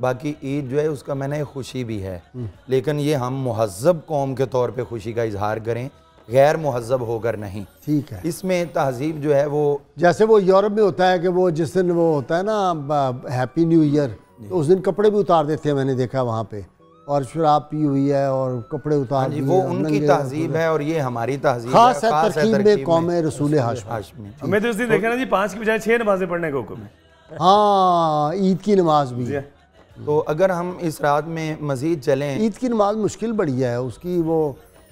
बाकी ईद जो है उसका मैंने खुशी भी है, लेकिन ये हम मुहज़्ज़ब कौम के तौर पे खुशी का इजहार करें, गैर मुहज़्ज़ब होकर नहीं। ठीक है। इसमें तहजीब जो है वो, जैसे वो यूरोप में होता है कि वो जिस दिन वो होता है ना हैप्पी न्यू ईयर, तो उस दिन कपड़े भी उतार देते हैं, मैंने देखा वहाँ पे, और शराब पी हुई है और कपड़े उतार दिए। वो उनकी तहजीब है और ये हमारी तहजीब खास है तरकीब में कौम रसूल हाशमी। हमें तो उस दिन देखा ना जी 5 की बजाय 6 नमाजें पढ़ने को हुक्म है। हाँ, ईद की नमाज भी। तो अगर हम इस रात में मजीद चलें, ईद की नमाज मुश्किल बड़ी है, उसकी वो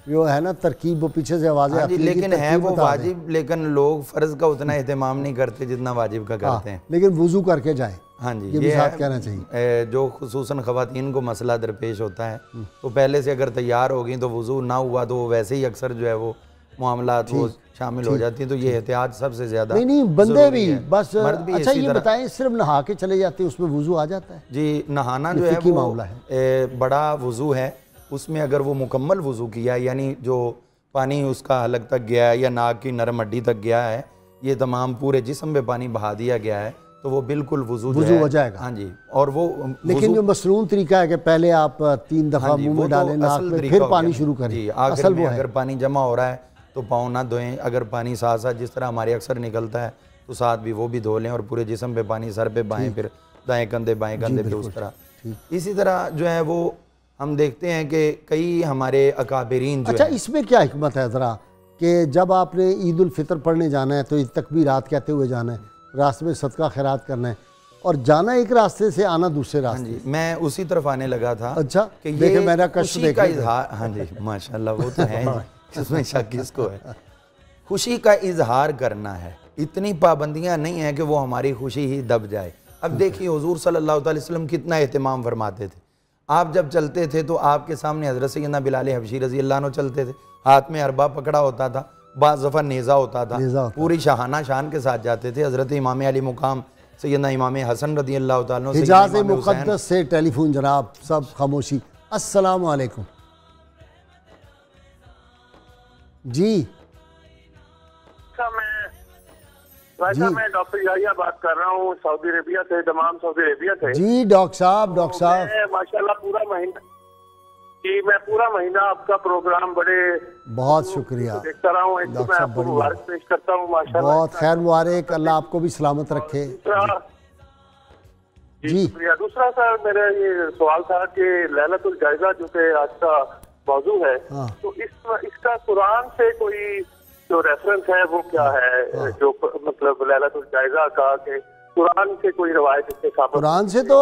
जो है ना तरकीब, वो पीछे से आवाज़ें आती हैं, लेकिन है वो वाजिब, लेकिन लोग फ़र्ज़ का उतना एहतमाम नहीं करते जितना वाजिब का करते हैं। लेकिन वुज़ू करके जाएं। हाँ जी, ये भी साथ कहना चाहिए। जो खुसूसन ख़वातीन को मसला दरपेश होता है, तो पहले से अगर तैयार हो गई तो वुज़ू ना हुआ तो वैसे ही अक्सर जो है वो मामलात वो शामिल हो जाती हैं। तो ये एहतियात सबसे ज़्यादा। नहीं बंदे भी बस। अच्छा ये बताएं, सिर्फ नहा के चले जाते हैं उसमें वुज़ू आ जाता है? जी, नहाना जो है वो मामला है, बड़ा वुज़ू है, उसमें अगर वो मुकम्मल वुज़ू किया, यानी जो पानी उसका हलक तक गया है या नाक की नरम हड्डी तक गया है, ये तमाम पूरे जिस्म पे पानी बहा दिया गया है, तो वो बिल्कुल वुज़ू हो जाएगा। हाँ जी। और वो लेकिन जो मसनून तरीका है कि पहले आप 3 दफ़ा मुंह में डालें, नाक में, फिर पानी शुरू करें। जी, आखिर में अगर पानी जमा हो रहा है तो पाँव ना धोएं, अगर पानी साथ साथ जिस तरह हमारे अक्सर निकलता है तो साथ भी वो भी धो लें, और पूरे जिस्म पे पानी, सर पे बाएं, फिर दाएं कंधे बाएं कंधे पे, उस तरह। इसी तरह जो है वो हम देखते हैं कि कई हमारे अकाबिरीन जो। अच्छा, इसमें क्या हिकमत है ज़रा, कि जब आपने ईद उल फितर पढ़ने जाना है तो तकबीरात कहते हुए जाना है, रास्ते में सदका खैरात करना है, और जाना एक रास्ते से, आना दूसरे रास्ते। हाँ जी, मैं उसी तरफ आने लगा था। अच्छा, कि ये मेरा कष्ट खुशी का इजहार। हाँ जी, माशाल्लाह, वो तो है, इसमें शक किसको है। खुशी का इजहार करना है, इतनी पाबंदियां नहीं है कि वो हमारी खुशी ही दब जाए। अब देखिए हुजूर सल्लल्लाहु अलैहि वसल्लम कितना एहतमाम फरमाते थे। आप जब चलते थे तो आपके सामने हज़रत सैयदना बिलाल हबशी रज़ी अल्लाह अन्हु चलते थे, हाथ में अरबा पकड़ा होता था, बाज़ दफ़ा नेज़ा होता था, नेज़ा होता पूरी शाहाना शान के साथ जाते थे। हज़रत इमाम अली मुकाम सैयदना इमाम हसन रज़ी अल्लाह तआला अन्हु, हिजाज़ मुक़द्दस से टेलीफोन जनाब, सब खामोशी। अस्सलाम वालेकुम जी। मैं डॉक्टर याहिया बात कर रहा हूँ सऊदी अरेबिया से, दमाम सऊदी अरेबिया से। जी डॉक्टर साहब, डॉक्टर साहब माशाल्लाह पूरा महीना जी, मैं पूरा महीना आपका प्रोग्राम बड़े बहुत शुक्रिया देखता रहा हूँ। एक तो मैं आपको मुबारक पेश करता हूँ माशाल्लाह, बहुत खैर मुबारक, अल्लाह आपको भी सलामत रखे जी। शुक्रिया। दूसरा सर मेरा ये सवाल था कि लैलतुल जायजा जो कि आज का मौजू है, तो इसका कुरान से कोई जो रेफरेंस है वो क्या है, जो मतलब लैलतुल जायजा का के कुरान से कोई रवायत इसके साथ? कुरान से तो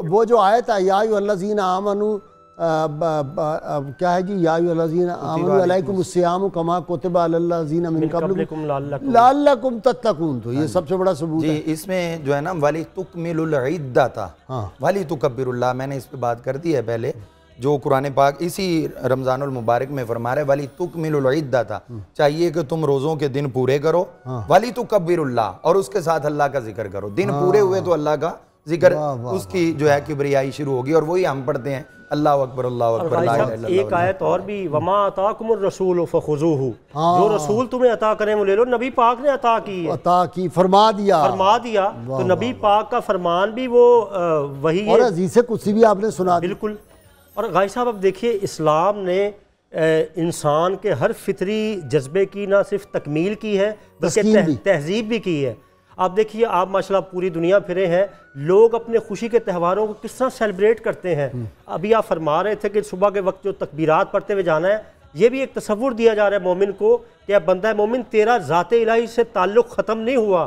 वो जो आयत है या अय्युहल्लज़ीना आमनू क्या है जी, या अय्युहल्लज़ीना आमनू अलैकुम उस्सियामु कमा कुतिबा अलल्लज़ीना मिन क़ब्लिकुम लअल्लकुम तत्तकून, तो ये सबसे बड़ा सबूत जी। है। इसमें जो है ना वली तुकमिलुल इद्दता वली तुकब्बिरुल्लाह, मैंने इस पे बात कर दी है पहले, जो कुरान पाक इसी रमज़ानुल मुबारक में फरमा रहे वली तुकमिलुल इद्दता, चाहिए कि तुम रोज़ों के दिन पूरे करो, वली तुकब्बिरुल्लाह, और उसके साथ अल्लाह का जिक्र करो। दिन पूरे हुए तो अल्लाह का जिक्र, उसकी जो है किबरियाई शुरू होगी, और वही हम पढ़ते हैं अल्लाह अकबर अल्लाह अकबर। एक आयत और भी, वमा अताकुमुर रसूल फखुज़ूहु, जो रसूल तुम्हें अता करें वो ले लो। नबी पाक ने अता की, फरमा दिया तो नबी पाक का फरमान भी वो वही और हदीस कुदसी भी आपने सुना, बिल्कुल। और गाय साहब अब देखिए, इस्लाम ने इंसान के हर फितरी जज्बे की ना सिर्फ तकमील की है बल्कि तहजीब भी की है। आप देखिए, आप माशाल्लाह पूरी दुनिया फिरे हैं, लोग अपने खुशी के त्योहारों को किस तरह सेलिब्रेट करते हैं। अभी आप फरमा रहे थे कि सुबह के वक्त जो तकबीरात पढ़ते हुए जाना है, ये भी एक तसव्वुर दिया जा रहा है मोमिन को कि अब बंदा मोमिन तेरा ज़ाते इलाही से ताल्लुक़ ख़त्म नहीं हुआ,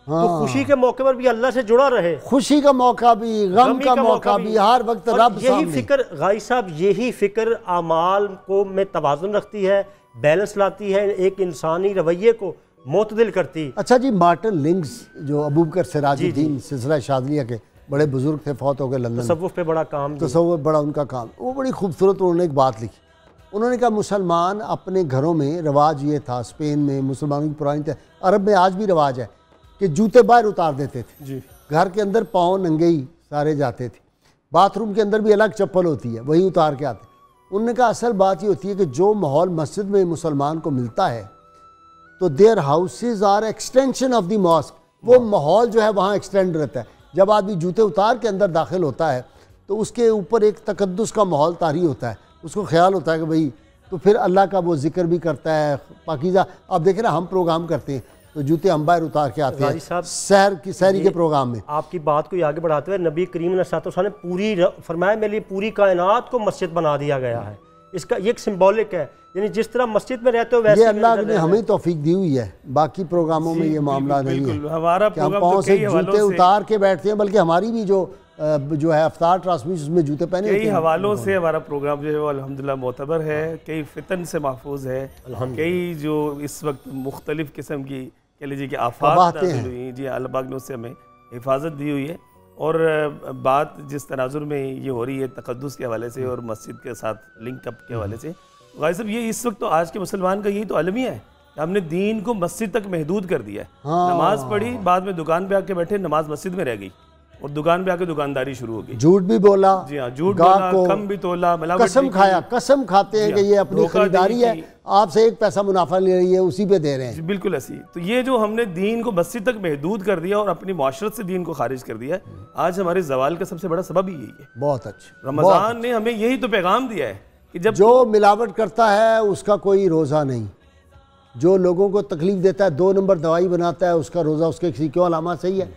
तो खुशी के मौके पर भी अल्लाह से जुड़ा रहे, खुशी का मौका भी, गम का मौका भी, हर वक्त रब सामने। यही फिक्र गाई साहब, यही फिक्र आमाल को में तवाज़ुन रखती है, बैलेंस लाती है, एक इंसानी रवैये को मोतदिल करती। अच्छा जी, मार्टिन लिंक्स जो अबू बकर सिराजुद्दीन सिलसिला शाज़लिया के बड़े बुजुर्ग थे, फौत हो गए लंदन। तसव्वुफ़ पे बड़ा काम, तसव्वुफ़ बड़ा उनका काम, वो बड़ी खूबसूरत उन्होंने एक बात लिखी। उन्होंने कहा मुसलमान अपने घरों में रिवाज ये था, स्पेन में मुसलमानों की पुरानी, अरब में आज भी रिवाज है कि जूते बाहर उतार देते थे जी। घर के अंदर पाँव नंगे ही सारे जाते थे, बाथरूम के अंदर भी अलग चप्पल होती है, वही उतार के आते। उन्होंने कहा असल बात ये होती है कि जो माहौल मस्जिद में मुसलमान को मिलता है, तो their houses are extension of the mosque, वो माहौल जो है वहाँ एक्सटेंड रहता है। जब आदमी जूते उतार के अंदर दाखिल होता है तो उसके ऊपर एक तकद्दुस का माहौल तारी होता है, उसको ख्याल होता है कि भाई, तो फिर अल्लाह का वो जिक्र भी करता है पाकीज़ा। आप देखें ना, हम प्रोग्राम करते हैं तो जूते हम बाहर उतार के आते हैं सहरी के प्रोग्राम में। आपकी बात को आगे बढ़ाते हुए नबी करीम ने पूरी फरमाया, मेरे लिए पूरी कायनात को मस्जिद बना दिया गया है। इसका ये एक सिंबॉलिक है, यानी जिस तरह मस्जिद में रहते हो वैसे ये अल्लाह ने हमें तौफीक दी हुई है, बाकी प्रोग्रामों में ये मामला नहीं है कि हम पाँव से जूते उतार के बैठते हैं, बल्कि हमारी भी जो है अफ्तार ट्रांसमिशन उसमें जूते पहने कई हवालों से हमारा प्रोग्राम जो है वो अल्हम्दुलिल्लाह मोतबर है, कई फितन से महफूज है, कई जो इस वक्त मुख्तलिफ किस्म की कह लीजिए कि आफात नाज़िल हुई जी, अल्लाह पाक ने उससे हमें हिफाजत दी हुई है। और बात जिस तनाजुर में ये हो रही है तक़द्दुस के हवाले से और मस्जिद के साथ लिंक अप के हवाले से, गाय साहब ये इस वक्त तो आज के मुसलमान का यही तो अलमिया है, हमने दीन को मस्जिद तक महदूद कर दिया है। नमाज पढ़ी, बाद में दुकान पे आके बैठे, नमाज मस्जिद में रह गई और दुकान पे आके दुकानदारी शुरू हो गई, झूठ भी बोला, जी हाँ, झूठ बोला, कम भी तोला, कसम खाया, कसम खाते हैं कि ये अपनी खरीदारी है, आपसे एक पैसा मुनाफा ले रही है, उसी पे दे रहे हैं। बिल्कुल ऐसी। तो ये जो हमने दीन को मस्जिद तक महदूद कर दिया और अपनी माशरत से दीन को खारिज कर दिया, आज हमारे जवाल का सबसे बड़ा सबब ही यही है। बहुत अच्छा, रमजान ने हमें यही तो पैगाम दिया है कि जब जो मिलावट करता है उसका कोई रोज़ा नहीं, जो लोगों को तकलीफ देता है, 2 नंबर दवाई बनाता है, उसका रोज़ा उसके किसी क्यों अलामत सही है?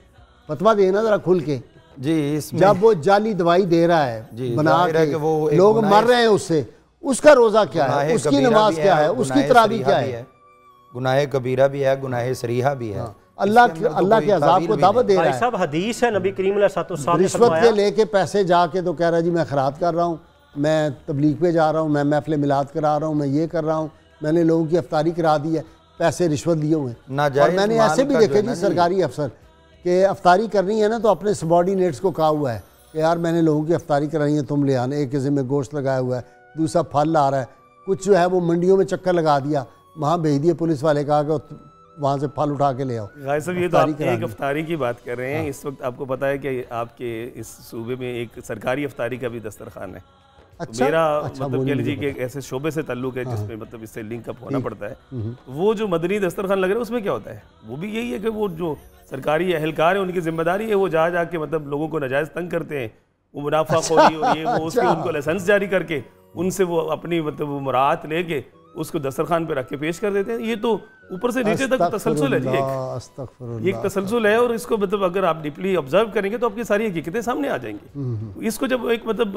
फतवा देना जरा खुल के जी। इसमें जब वो जाली दवाई दे रहा है बना के, वो लोग मर रहे हैं उससे, उसका रोज़ा क्या है, उसकी नमाज क्या है, उसकी तरावी क्या है? गुनाह कबीरा भी है, गुनाह सरीहा भी है। अल्लाह के अज़ाब को दावत दे रहा है। हदीस है नबी करीम रिश्वत के लेके पैसे जाके तो कह रहा है जी मैं खैरात कर रहा हूँ, मैं तबलीग पे जा रहा हूँ, मैं महफिल मिलाद करा रहा हूँ, मैं ये कर रहा हूँ, मैंने लोगों की अफ्तारी करा दी है, पैसे रिश्वत लिए हुए हैं। और मैंने ऐसे भी देखे जी सरकारी अफसर कि अफ्तारी करनी है ना तो अपने सबॉर्डिनेट्स को कहा हुआ है कि यार मैंने लोगों की अफ्तारी कराई है, तुम ले आने, एक किस्म में गोश्त लगाया हुआ है, दूसरा फल आ रहा है, कुछ जो है वो मंडियों में चक्कर लगा दिया, वहाँ भेज दिए पुलिस वाले, कहा कि वहाँ से फल उठा के ले आओ। गाय साहब, ये तो आप एक अफ्तारी की बात कर रहे हैं। इस वक्त आपको पता है कि आपके इस सूबे में एक सरकारी अफ्तारी का भी दस्तरखान है। अच्छा, तो मेरा अच्छा, मतलब कह लीजिए कि एक ऐसे शोबे से ताल्लुक है जिसमें मतलब इससे लिंकअप होना पड़ता है। वो जो मदनी दस्तरखान लग रहा है उसमें क्या होता है, वो भी यही है कि वो जो सरकारी अहलकार है उनकी जिम्मेदारी है, वो जा के मतलब लोगों को नाजायज़ तंग करते हैं, वो मुनाफाखोरी और ये वो उसके उनको लाइसेंस जारी करके उनसे वो अपनी मतलब वो मुराद लेके उसको दस्तरखान पे रख के पेश कर देते हैं। ये तो ऊपर से नीचे तक तसलसल है जी, एक तसलसल है। और इसको मतलब अगर आप डीपली ऑब्जर्व करेंगे तो आपकी सारी हकीकतें सामने आ जाएंगी। इसको जब एक मतलब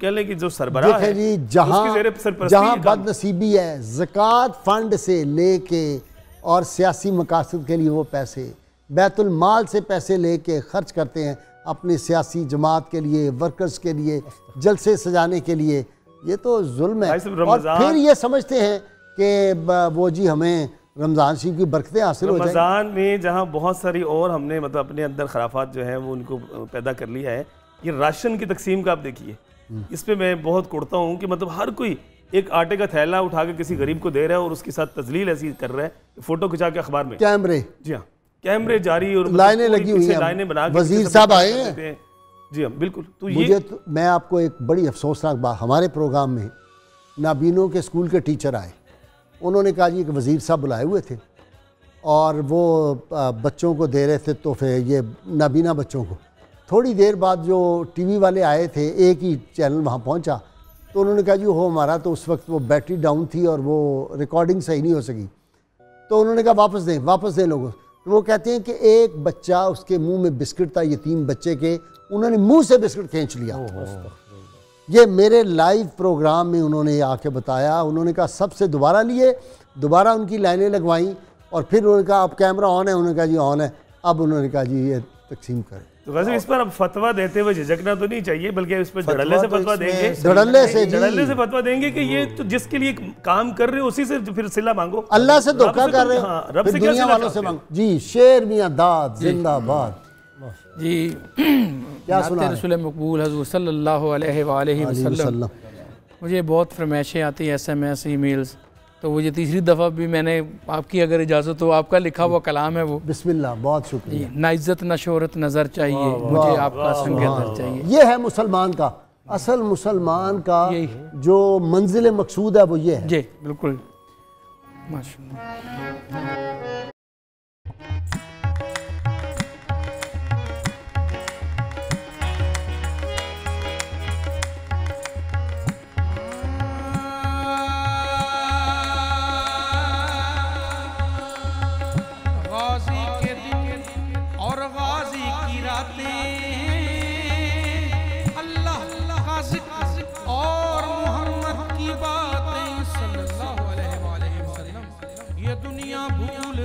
कह लें कि जो सरबराह है जी, जहाँ बदनसीबी है, ज़कात फंड से लेके और सियासी मकासद के लिए वो पैसे बैतुल माल से पैसे लेके खर्च करते हैं अपनी सियासी जमात के लिए, वर्कर्स के लिए, जलसे सजाने के लिए। ये तो जुल्म है। और फिर ये समझते हैं कि वो जी हमें रमज़ान शरीफ की बरकतें हासिल हो जाएंगी। रमज़ान में जहाँ बहुत सारी और हमने मतलब अपने अंदर खराफात जो है वो उनको पैदा कर लिया है। ये राशन की तकसीम का आप देखिए, इस पे मैं बहुत कुड़ता हूँ कि मतलब हर कोई एक आटे का थैला उठा के किसी गरीब को दे रहा है और उसके साथ तजलील ऐसी कर रहा है, फोटो खिंचा के अखबार में, कैमरे, जी हाँ, कैमरे जारी और लाइनें लगी हुई हैं, लाइनें बना के वजीर साहब आए हैं। जी हाँ बिल्कुल। तो ये मैं आपको एक बड़ी अफसोसनाक बात, हमारे प्रोग्राम में नाबीनों के स्कूल के टीचर आए, उन्होंने कहा जी कि वज़ीर साहब बुलाए हुए थे और वो बच्चों को दे रहे थे तोहफे, ये नाबीना बच्चों को। थोड़ी देर बाद जो टीवी वाले आए थे, एक ही चैनल वहाँ पहुँचा, तो उन्होंने कहा जी हो हमारा तो उस वक्त वो बैटरी डाउन थी और वो रिकॉर्डिंग सही नहीं हो सकी, तो उन्होंने कहा वापस दें लोगों। तो वो कहते हैं कि एक बच्चा, उसके मुंह में बिस्किट था, यतीम बच्चे के, उन्होंने मुंह से बिस्किट खींच लिया। ये मेरे लाइव प्रोग्राम में उन्होंने आके बताया। उन्होंने कहा सबसे दोबारा लिए, दोबारा उनकी लाइनें लगवाई और फिर उन्होंने कहा अब कैमरा ऑन है, उन्होंने कहा जी ऑन है। अब उन्होंने कहा जी ये तकसीम करें। तो वैसे इस पर अब फतवा देते हुए झिझकना तो नहीं चाहिए, बल्कि इस पर धड़ल्ले से फतवा देंगे, धड़ल्ले से फतवा देंगे कि ये तो जिसके लिए काम कर रहे हो उसी से फिर सिला मांगो। अल्लाह से धोखा कर रहे हो, रब से दुनिया वालों से मांगो। जी शेर मियां दाद जिंदाबाद जी। क्या सुना रसूल मकबूल हुज़ूर सल्लल्लाहु अलैहि वसल्लम, मुझे बहुत फरमाइशें आती हैं, SMS, ईमेल्स। तो वो ये तीसरी दफ़ा भी मैंने आपकी अगर इजाज़त हो, आपका लिखा हुआ कलाम है वो। बिस्मिल्लाह, बहुत शुक्रिया। ना इज्जत ना शोहरत नज़र चाहिए, मुझे आपका संग नज़र चाहिए। ये है मुसलमान का, असल मुसलमान का जो मंजिल मकसूद है वो ये है। जी बिल्कुल, माशाअल्लाह। गाजी के दिन और गाजी की रातें, अल्लाह का जिक्र और मोहम्मद की बातें सल्लल्लाहु अलैहि वसल्लम, ये दुनिया भूल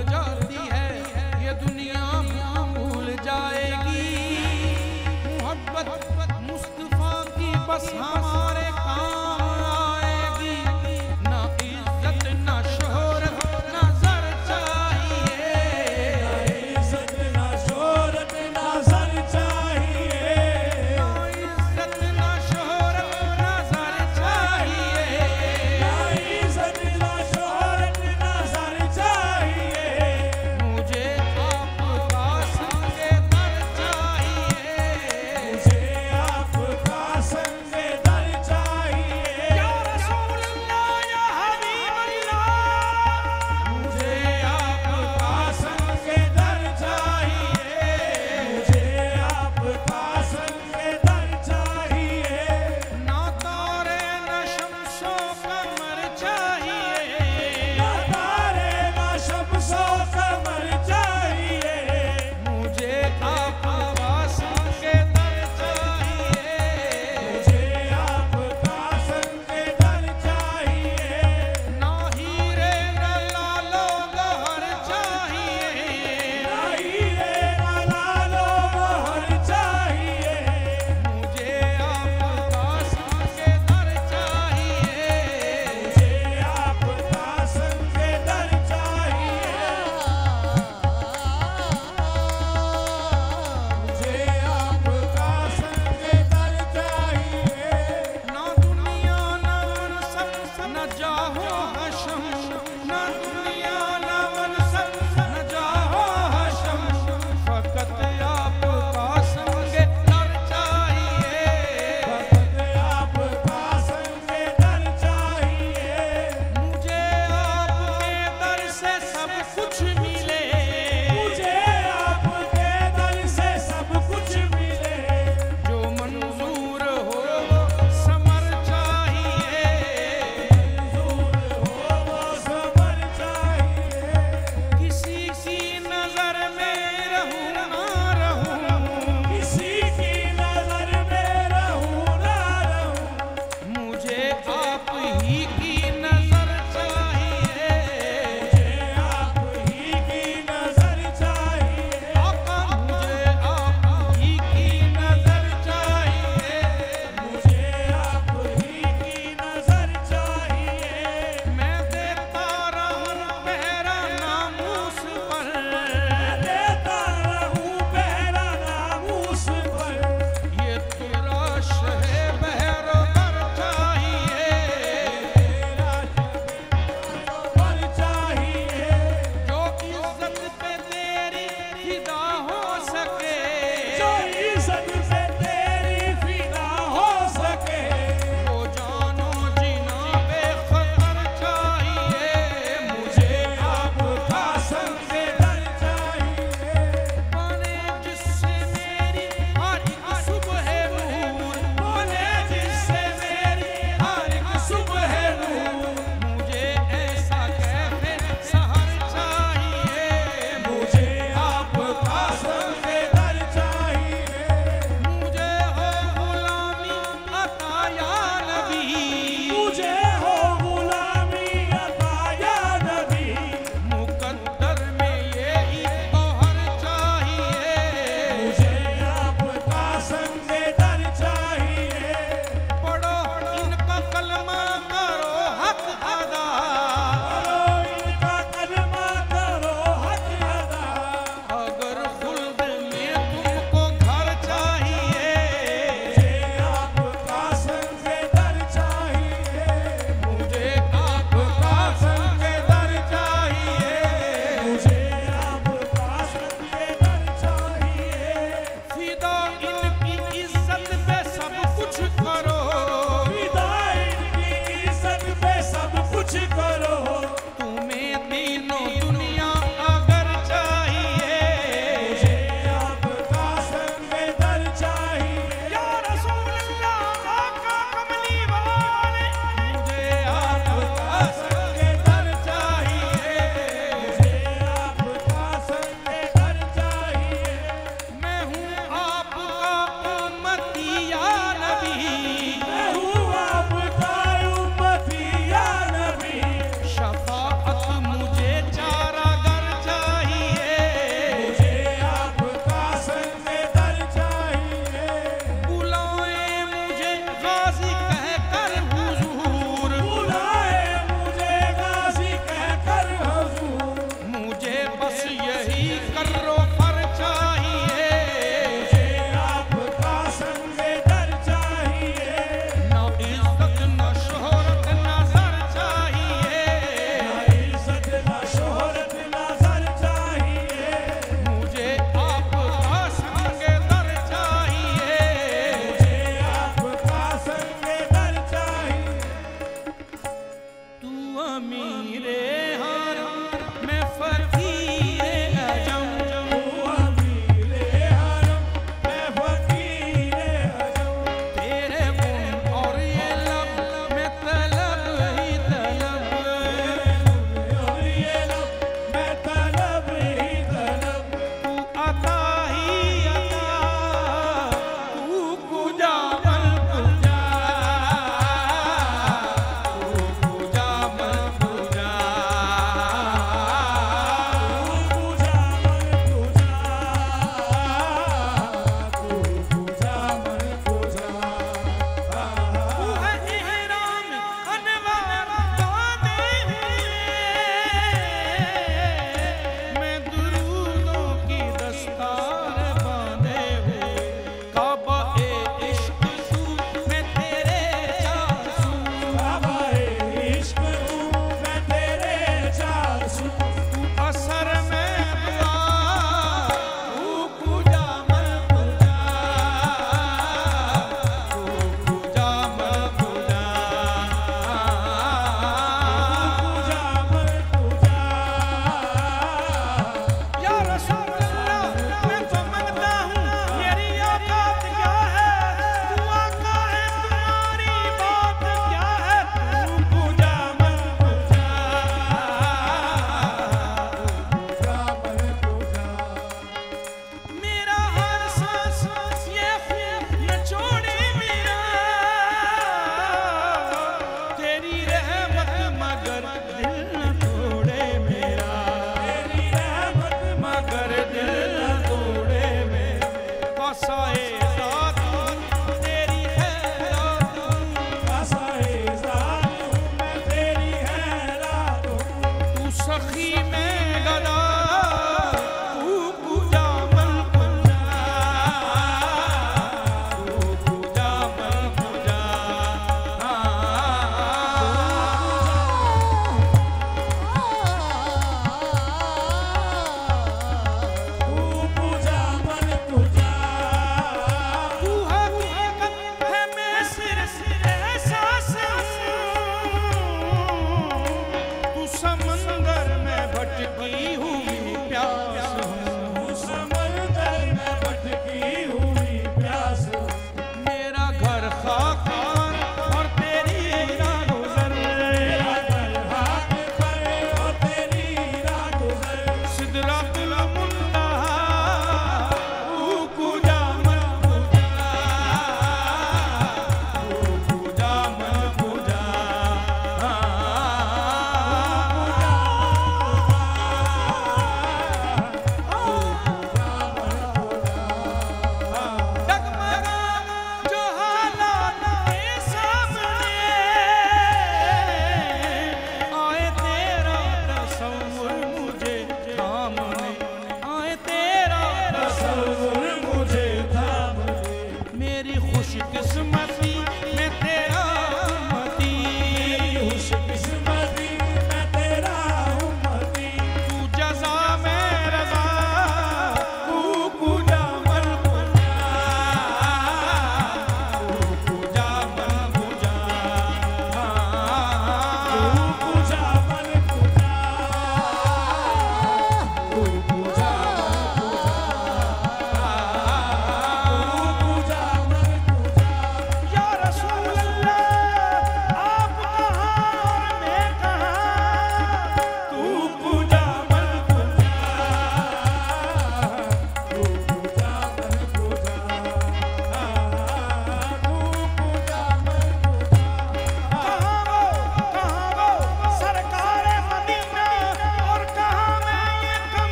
ही की नजर चाहिए, मुझे आप ही की नजर चाहिए, आका मुझे आप ही की नजर चाहिए, मुझे आप ही की नजर चाहिए। मैं देता रहूं पहरा नामूस पर, मैं देता रहूं पहरा नामूस पर, ये तेरा शहे बहर पर चाहिए,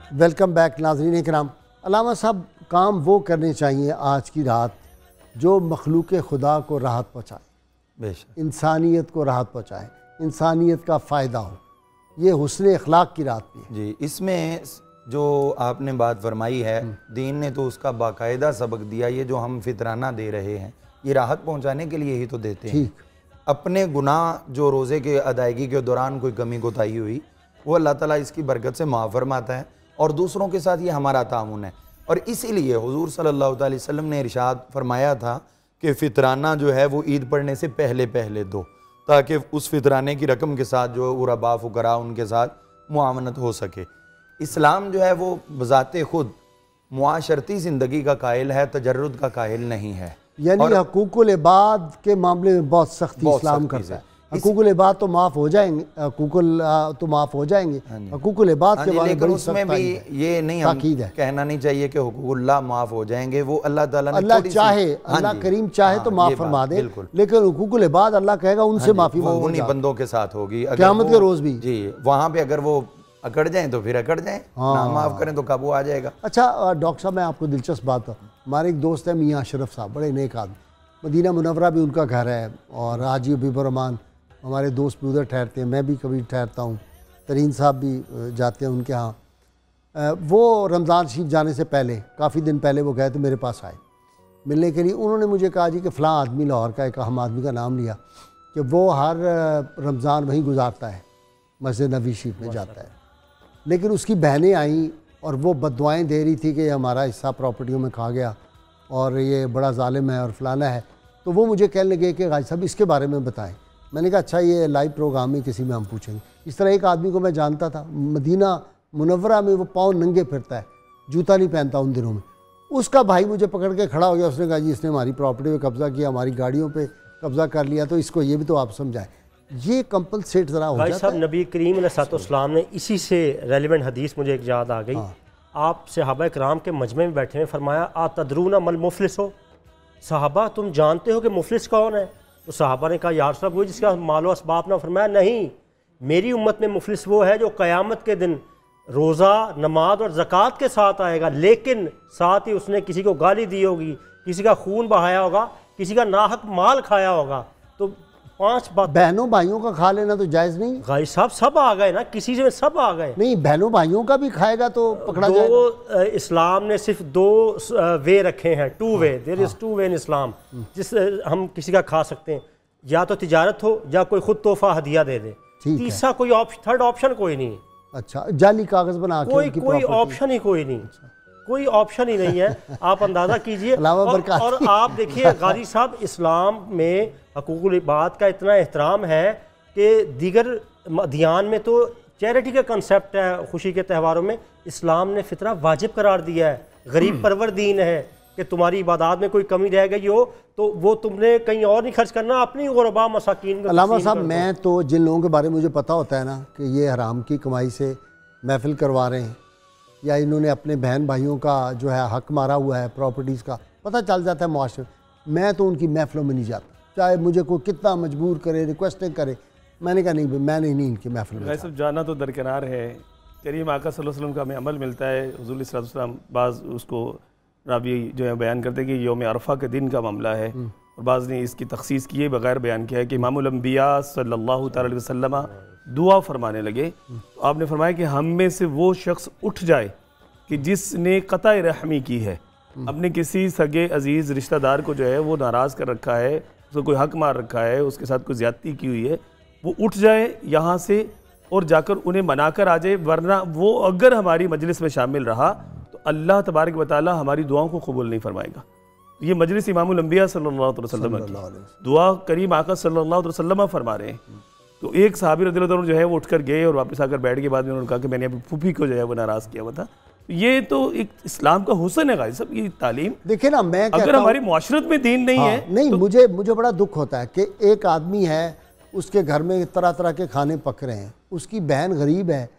वेलकम बैक नाज़रीन किराम। अल्लामा साहब, काम वो करने चाहिए आज की रात जो मखलूक खुदा को राहत पहुँचाए, बेशक इंसानियत को राहत पहुँचाए, इंसानियत का फ़ायदा हो। ये हुस्न अखलाक की रात भी है। जी, इसमें जो आपने बात फरमाई है, दीन ने तो उसका बाकायदा सबक दिया। ये जो हम फितराना दे रहे हैं ये राहत पहुंचाने के लिए ही तो देते हैं। अपने गुनाह जो रोज़े के अदायगी के दौरान कोई कमी कोताही हुई वो अल्लाह ताला इसकी बरकत से माफ़ फरमाता है और दूसरों के साथ ये हमारा तामुन है। और इसीलिए हुजूर सल्लल्लाहु अलैहि वसल्लम ने इरशाद फरमाया था कि फ़ितराना जो है वो ईद पढ़ने से पहले पहले दो, ताकि उस फितराने की रकम के साथ जो गुरबा फुकरा उनके साथ मुआवनत हो सके। इस्लाम जो है वो बज़ाते खुद मुआशरती ज़िंदगी का कायल है, तजर्रुद का कायल नहीं है। यानी हकूकुल इबाद के मामले में बहुत सख्ती इस्लाम करता है। हकूकुल इबाद तो माफ़ हो जाएंगे, हकूकुल तो माफ़ हो जाएंगे, हकूकुल इबाद के बारे में उसमें भी ये नहीं हम कहना नहीं चाहिए कि हुकूकुल्लाह माफ़ हो जाएंगे। वो अल्लाह ताला ने अल्लाह चाहे, अल्लाह करीम चाहे तो माफ़ फरमा दे, लेकिन हुकूकुल इबाद अल्लाह कहेगा उनसे माफ़ी मांगो, उन्हीं बंदों के साथ होगी क़यामत के रोज़ भी। जी, वहाँ पे अगर वो अकड़ जाएं तो फिर अकड़ जाएं, ना माफ़ करें तो काबू आ जाएगा। अच्छा डॉक्टर साहब, मैं आपको दिलचस्प बात, हमारे एक दोस्त है मियाँ अशरफ साहब, बड़े नेक आदमी, मदीना मुनव्वरा भी उनका घर है और हाजी हबीबुर्रहमान हमारे दोस्त भी उधर ठहरते हैं, मैं भी कभी ठहरता हूँ, तरीन साहब भी जाते हैं उनके यहाँ। वो रमज़ान शरीफ जाने से पहले काफ़ी दिन पहले वो गए तो मेरे पास आए मिलने के लिए। उन्होंने मुझे कहा जी कि फ़लाँ आदमी लाहौर का एक अहम आदमी का नाम लिया कि वो हर रमज़ान वहीं गुजारता है, मस्जिद नबी शरीफ में जाता है, लेकिन उसकी बहनें आईं और वो बददुआएँ दे रही थी कि ये हमारा हिस्सा प्रॉपर्टियों में खा गया और ये बड़ा ज़ालिम है और फलाना है। तो वो मुझे कहने लगे कि गाजी साहब इसके बारे में बताएं। मैंने कहा अच्छा ये लाइव प्रोग्राम में किसी में हम पूछेंगे। इस तरह एक आदमी को मैं जानता था, मदीना मुनव्वरा में वो पाँव नंगे फिरता है, जूता नहीं पहनता उन दिनों में। उसका भाई मुझे पकड़ के खड़ा हो गया, उसने कहा जी इसने हमारी प्रॉपर्टी पे कब्ज़ा किया, हमारी गाड़ियों पे कब्ज़ा कर लिया, तो इसको ये भी तो आप समझाएं। ये कंपलसेट ज़रा हो जाता है। नबी करीम अलैहिस्सलाम ने इसी से रेलिवेंट हदीस मुझे एक याद आ गई। आप सहाबा कराम के मजमे में बैठे हैं, फरमाया आ तदरूना मल मुफलिस हो, सहाबा तुम जानते हो कि मुफलिस कौन है? तो सहाबा ने कहा यार साहब वो जिसका मालो असबाब ना। फरमाया नहीं, मेरी उम्मत में मुफलिस वो है जो क़यामत के दिन रोज़ा नमाज और ज़कात के साथ आएगा, लेकिन साथ ही उसने किसी को गाली दी होगी, किसी का खून बहाया होगा, किसी का नाहक माल खाया होगा। तो 5 बात। बहनों भाइयों का खा लेना तो जायज़ नहीं? भाई साहब सब आ गए ना, किसी से सब आ गए। नहीं, बहनों भाइयों का भी खाएगा तो पकड़ा जाएगा। इस्लाम ने सिर्फ 2 वे रखे हैं, 2 वे, देयर इज 2 वे इन इस्लाम, जिस हम किसी का खा सकते हैं, या तो तिजारत हो या कोई खुद तोहफा हदिया दे दे। तीसरा कोई थर्ड ऑप्शन कोई नहीं। अच्छा, जाली कागज बना के कोई ऑप्शन ही कोई नहीं, कोई ऑप्शन ही नहीं है। आप अंदाज़ा कीजिए। और आप देखिए गाजी साहब, इस्लाम में हकूकुल इबाद का इतना एहतराम है कि दीगर अदियान में तो चैरिटी का कंसेप्ट है, खुशी के त्यौहारों में इस्लाम ने फितरा वाजिब करार दिया है। गरीब परवर दीन है कि तुम्हारी इबादत में कोई कमी रह गई हो तो वो तुमने कहीं और नहीं खर्च करना, अपनी गुरबा मसाकीन को। अल्लामा साहब, मैं तो जिन लोगों के बारे में मुझे पता होता है ना कि ये हराम की कमाई से महफिल करवा रहे हैं या इन्होंने अपने बहन भाइयों का जो है हक मारा हुआ है प्रॉपर्टीज़ का, पता चल जाता है मुआशरे, मैं तो उनकी महफिलों में नहीं जाता, चाहे मुझे कोई कितना मजबूर करे, रिक्वेस्टें करे। मैंने कहा नहीं, मैं नहीं इनकी महफिल में सब जाना तो दरकिनार है। करीम आका सल्लल्लाहु अलैहि वसल्लम का हमें अमल मिलता है। हुज़ूर सल्लल्लाहु अलैहि वसल्लम बाज़ उसको रावी जो है बयान करते हैं कि यौम अरफा के दिन का मामला है, और बाज़ ने इसकी तखसीस किए बगैर बयान किया है कि इमामुल अंबिया सल्लल्लाहु अलैहि वसल्लम दुआ फरमाने लगे। तो आपने फरमाया कि हम में से वो शख्स उठ जाए कि जिसने क़ता रहमी की है, अपने किसी सगे अजीज़ रिश्तेदार को जो है वो नाराज़ कर रखा है, उसको कोई हक मार रखा है, उसके साथ कोई ज़्यादती की हुई है, वो उठ जाए यहाँ से और जाकर उन्हें मनाकर आ जाए। वरना वो अगर हमारी मजलिस में शामिल रहा तो अल्लाह तबारक व तआला हमारी दुआओं को कबूल नहीं फरमाएगा। ये मजलिस इमामुल अंबिया सल्लल्लाहु अलैहि वसल्लम की दुआ करीम आका सल्लल्लाहु अलैहि वसल्लम फरमा रहे हैं। तो एक सहाबी रज़ियल्लाहु अन्हु जो है वो उठकर गए और वापस आकर बैठ के बाद में उन्होंने कहा कि मैंने अपनी फूफी को जो है वो नाराज़ किया हुआ था। ये तो एक इस्लाम का हुस्न है गाजी साहब, ये तालीम। देखिए ना, मैं अगर हमारी मुआशरत में दीन नहीं है नहीं तो मुझे बड़ा दुख होता है कि एक आदमी है, उसके घर में तरह तरह के खाने पक रहे हैं, उसकी बहन गरीब है,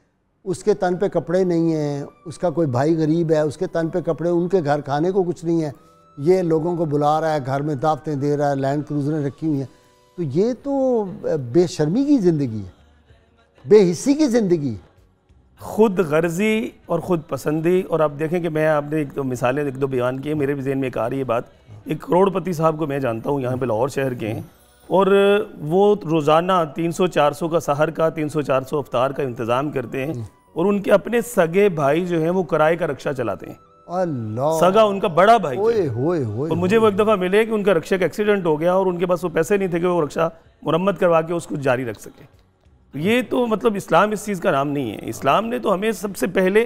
उसके तन पे कपड़े नहीं हैं, उसका कोई भाई गरीब है, उसके तन पे कपड़े, उनके घर खाने को कुछ नहीं है, ये लोगों को बुला रहा है, घर में दावतें दे रहा है, लैंड क्रूजरें रखी हुई हैं। तो ये तो बेशर्मी की ज़िंदगी है, बेहिस्सी की ज़िंदगी है। खुद गर्जी और ख़ुद पसंदी। और आप देखें कि मैं आपने एक दो मिसालें एक दो बयान की, मेरे भी ज़हन में एक आ रही है बात। एक करोड़पति साहब को मैं जानता हूँ, यहाँ पे लाहौर शहर के हैं, और वो रोज़ाना 300-400 का सहर का 300-400 अफ्तार का इंतज़ाम करते हैं, और उनके अपने सगे भाई जो हैं वो किराए का रक्षा चलाते हैं। अल्लाह, सगा उनका बड़ा भाई। और मुझे वो एक दफ़ा मिले कि उनका रक्षा का एक्सीडेंट हो गया और उनके पास वो पैसे नहीं थे कि वो रक्षा मुरम्मत करवा के उसको जारी रख सके। ये तो मतलब इस्लाम इस चीज़ का नाम नहीं है। इस्लाम ने तो हमें सबसे पहले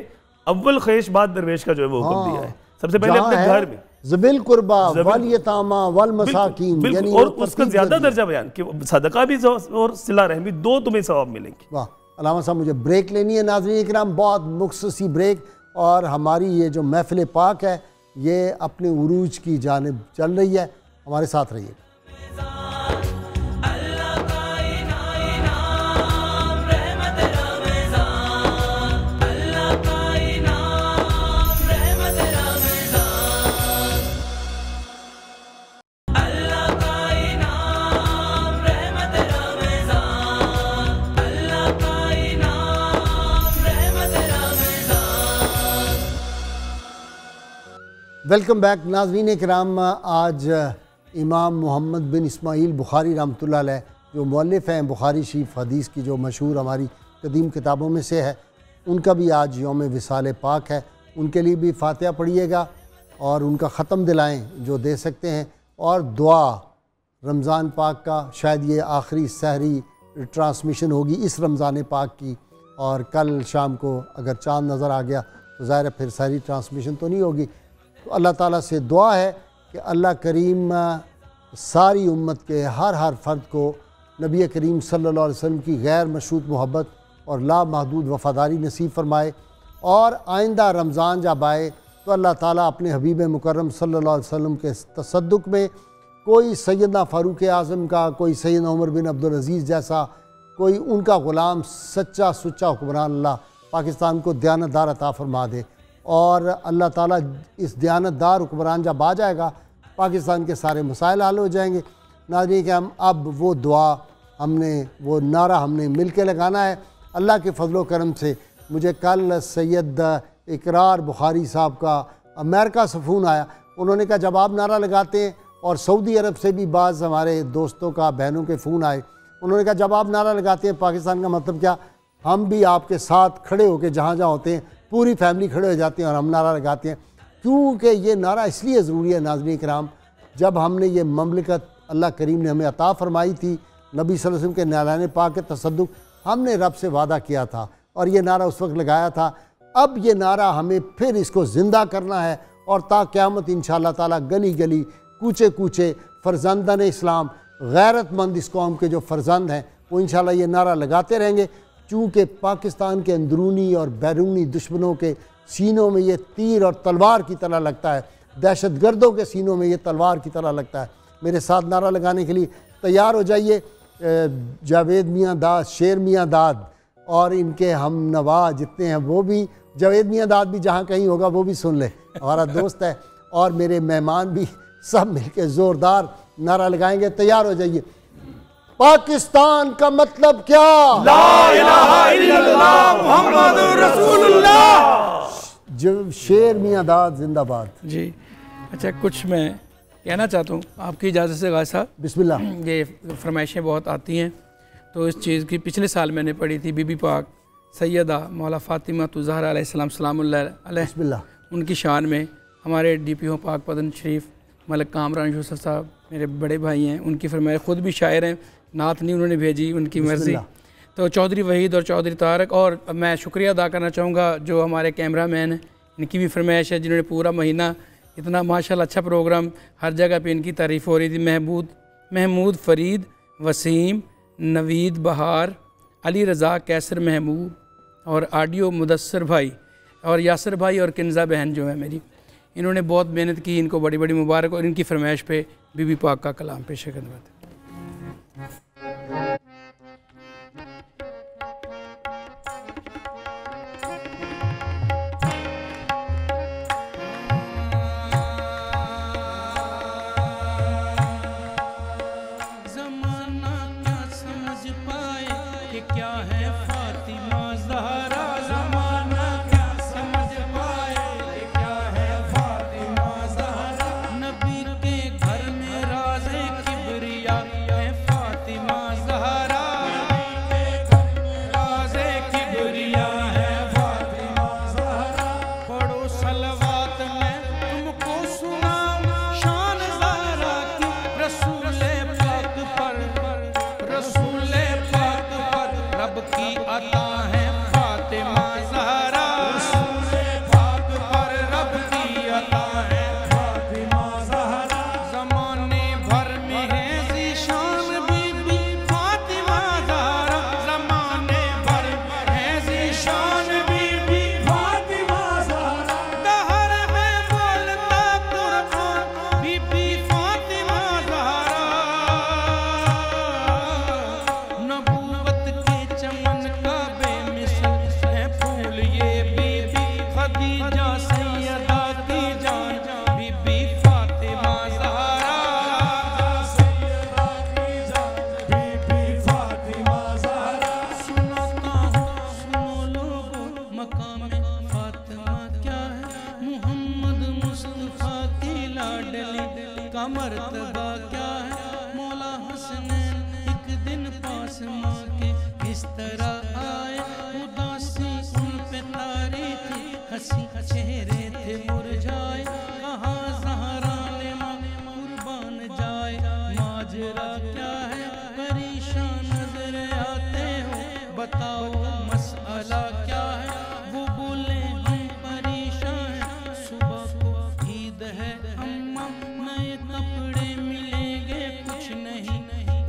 अव्वल ख्वाहिश बाद दरवेश का जो है वो हुक्म दिया है। सबसे पहले अपने घर में ज़बिल कुर्बा वल यतामा वल मसाकीन, यानी और उसका ज़्यादा दर्जा बयान कि सदका भी और सिला रहमी, दो तुम्हें सवाब मिलेंगे। वाह अलामा साहब, मुझे ब्रेक लेनी है। नाज़रीन इकराम, बहुत मुख्तसरी ब्रेक, और हमारी ये जो महफिल पाक है ये अपने उरूज की जानिब चल रही है। हमारे साथ रहिए। वेलकम बैक नाज़रीन किराम। आज इमाम मोहम्मद बिन इस्माइल बुखारी रहमतुल्लाह अलैह जो मुअल्लिफ़ हैं बुखारी शरीफ हदीस की जो मशहूर हमारी कदीम किताबों में से है, उनका भी आज यौम विसाल पाक है। उनके लिए भी फ़ातिहा पढ़िएगा और उनका ख़त्म दिलाएं जो दे सकते हैं, और दुआ रमज़ान पाक का शायद ये आखिरी सहरी ट्रांसमिशन होगी इस रमज़ान पाक की, और कल शाम को अगर चाँद नज़र आ गया तो ज़ाहिर है फिर सहरी ट्रांसमिशन तो नहीं होगी। तो अल्लाह ताला से दुआ है कि अल्लाह करीम सारी उम्मत के हर फ़र्द को नबी करीम सल्लल्लाहु अलैहि वसल्लम की गैर मशरूत मोहब्बत और लामहदूद वफ़ादारी नसीब फ़रमाए, और आइंदा रमज़ान जब आए तो अल्लाह ताला अपने हबीब मुकर्रम सल्लल्लाहु अलैहि वसल्लम के तसद्दुक़ में कोई सैयदना फ़ारूक आज़म का, कोई सैयदना उमर बिन अब्दुल अज़ीज़ जैसा कोई उनका ग़ुलाम सच्चा सुच्चा हुक्मरान अल्लाह पाकिस्तान को दयानतदार अता फ़रमा दे। और अल्लाह ताला इस दयानतदार हुक्मरान जब आ जाएगा पाकिस्तान के सारे मसाइल हल हो जाएंगे। नाज़रीन कि हम अब वो दुआ वो नारा हमने मिल के लगाना है। अल्लाह के फजलो करम से मुझे कल सैयद इकरार बुखारी साहब का अमेरिका से फ़ोन आया। उन्होंने कहा जब आप नारा लगाते हैं, और सऊदी अरब से भी बाज़ हमारे दोस्तों का बहनों के फ़ोन आए, उन्होंने कहा जब आप नारा लगाते हैं पाकिस्तान का मतलब क्या, हम भी आपके साथ खड़े होकर जहाँ जहाँ होते हैं पूरी फैमिली खड़े हो जाते हैं और हम नारा लगाते हैं। क्योंकि ये नारा इसलिए ज़रूरी है नाज़रीन किराम, जब हमने ये ममलिकत अल्लाह करीम ने हमें अता फ़रमाई थी, नबी सल्लल्लाहु अलैहि वसल्लम के नाराने पाक के तसद्दुक़ हमने रब से वादा किया था और ये नारा उस वक्त लगाया था। अब ये नारा हमें फिर इसको ज़िंदा करना है, और ता क़यामत इंशाअल्लाह ताला गली गली कूचे कूचे फ़र्जंदान इस्लाम गैरतमंद इस कौम के जो फ़र्जंद हैं वो इंशाअल्लाह ये नारा लगाते रहेंगे। चूँकि पाकिस्तान के अंदरूनी और बैरूनी दुश्मनों के सीनों में ये तीर और तलवार की तरह लगता है, दहशत गर्दों के सीनों में ये तलवार की तरह लगता है। मेरे साथ नारा लगाने के लिए तैयार हो जाइए। जावेद मियाँ दाद, शेर मियाँ दाद और इनके हम नवा जितने हैं वो भी, जावेद मियाँ दाद भी जहाँ कहीं होगा वो भी सुन ले, हमारा दोस्त है, और मेरे मेहमान भी सब मिलके ज़ोरदार नारा लगाएंगे। तैयार हो जाइए। पाकिस्तान का मतलब क्या? ला इलाहा इल्लल्लाह मुहम्मदुर रसूलुल्लाह। जो शेर मियाँ दाद जिंदाबाद। जी अच्छा, कुछ मैं कहना चाहता हूँ आपकी इजाज़त से गाज़ी साहब। बिस्मिल्लाह। ये फरमाइशें बहुत आती हैं, तो इस चीज़ की पिछले साल मैंने पढ़ी थी, बीबी पाक सैयदा मौला फ़ातिमा ज़हरा अलैहिस्सलाम सलामुल्लाह अलैह, बिस्मिल्लाह, उनकी शान में हमारे DPO पाक पदन शरीफ मलिक कामरान यूसुफ साहब मेरे बड़े भाई हैं, उनकी फरमाइश, ख़ुद भी शायर हैं, नात नहीं उन्होंने भेजी, उनकी मर्ज़ी। तो चौधरी वहीद और चौधरी तारक, और मैं शुक्रिया अदा करना चाहूँगा जो हमारे कैमरा मैन हैं, इनकी भी फरमाइश है, जिन्होंने पूरा महीना इतना माशाल्लाह अच्छा प्रोग्राम, हर जगह पे इनकी तारीफ़ हो रही थी। महमूद फ़रीद, वसीम, नवीद बहार, अली रज़ा, कैसर महमूद, और ऑडियो मुदस्सर भाई और यासर भाई और किन्जा बहन जो है मेरी, इन्होंने बहुत मेहनत की, इनको बड़ी बड़ी मुबारक। और इनकी फरमाइश पे बीबी पाक का कलाम पेश खिदमत। ज़माना ना समझ पाए कि क्या है फ़ातिमा ज़हरा, ज़माना मकाम फातिमा क्या है, मोहम्मद मुस्तफा की लाडली का मर्तबा क्या है। मौला हसनैन एक दिन पास माँ के इस तरह आए, उदासी उन पे तारी थी, हंसी चेहरे थे मुरझाए। कहा ज़हरा ने माँ कुर्बान जाए, माजरा क्या है, परेशान नजर आते हो, बताओ मसला क्या है। वो बोले हम परेशान हैं, सुबह को ईद है अम्मा, नए कपड़े मिलेंगे कुछ नहीं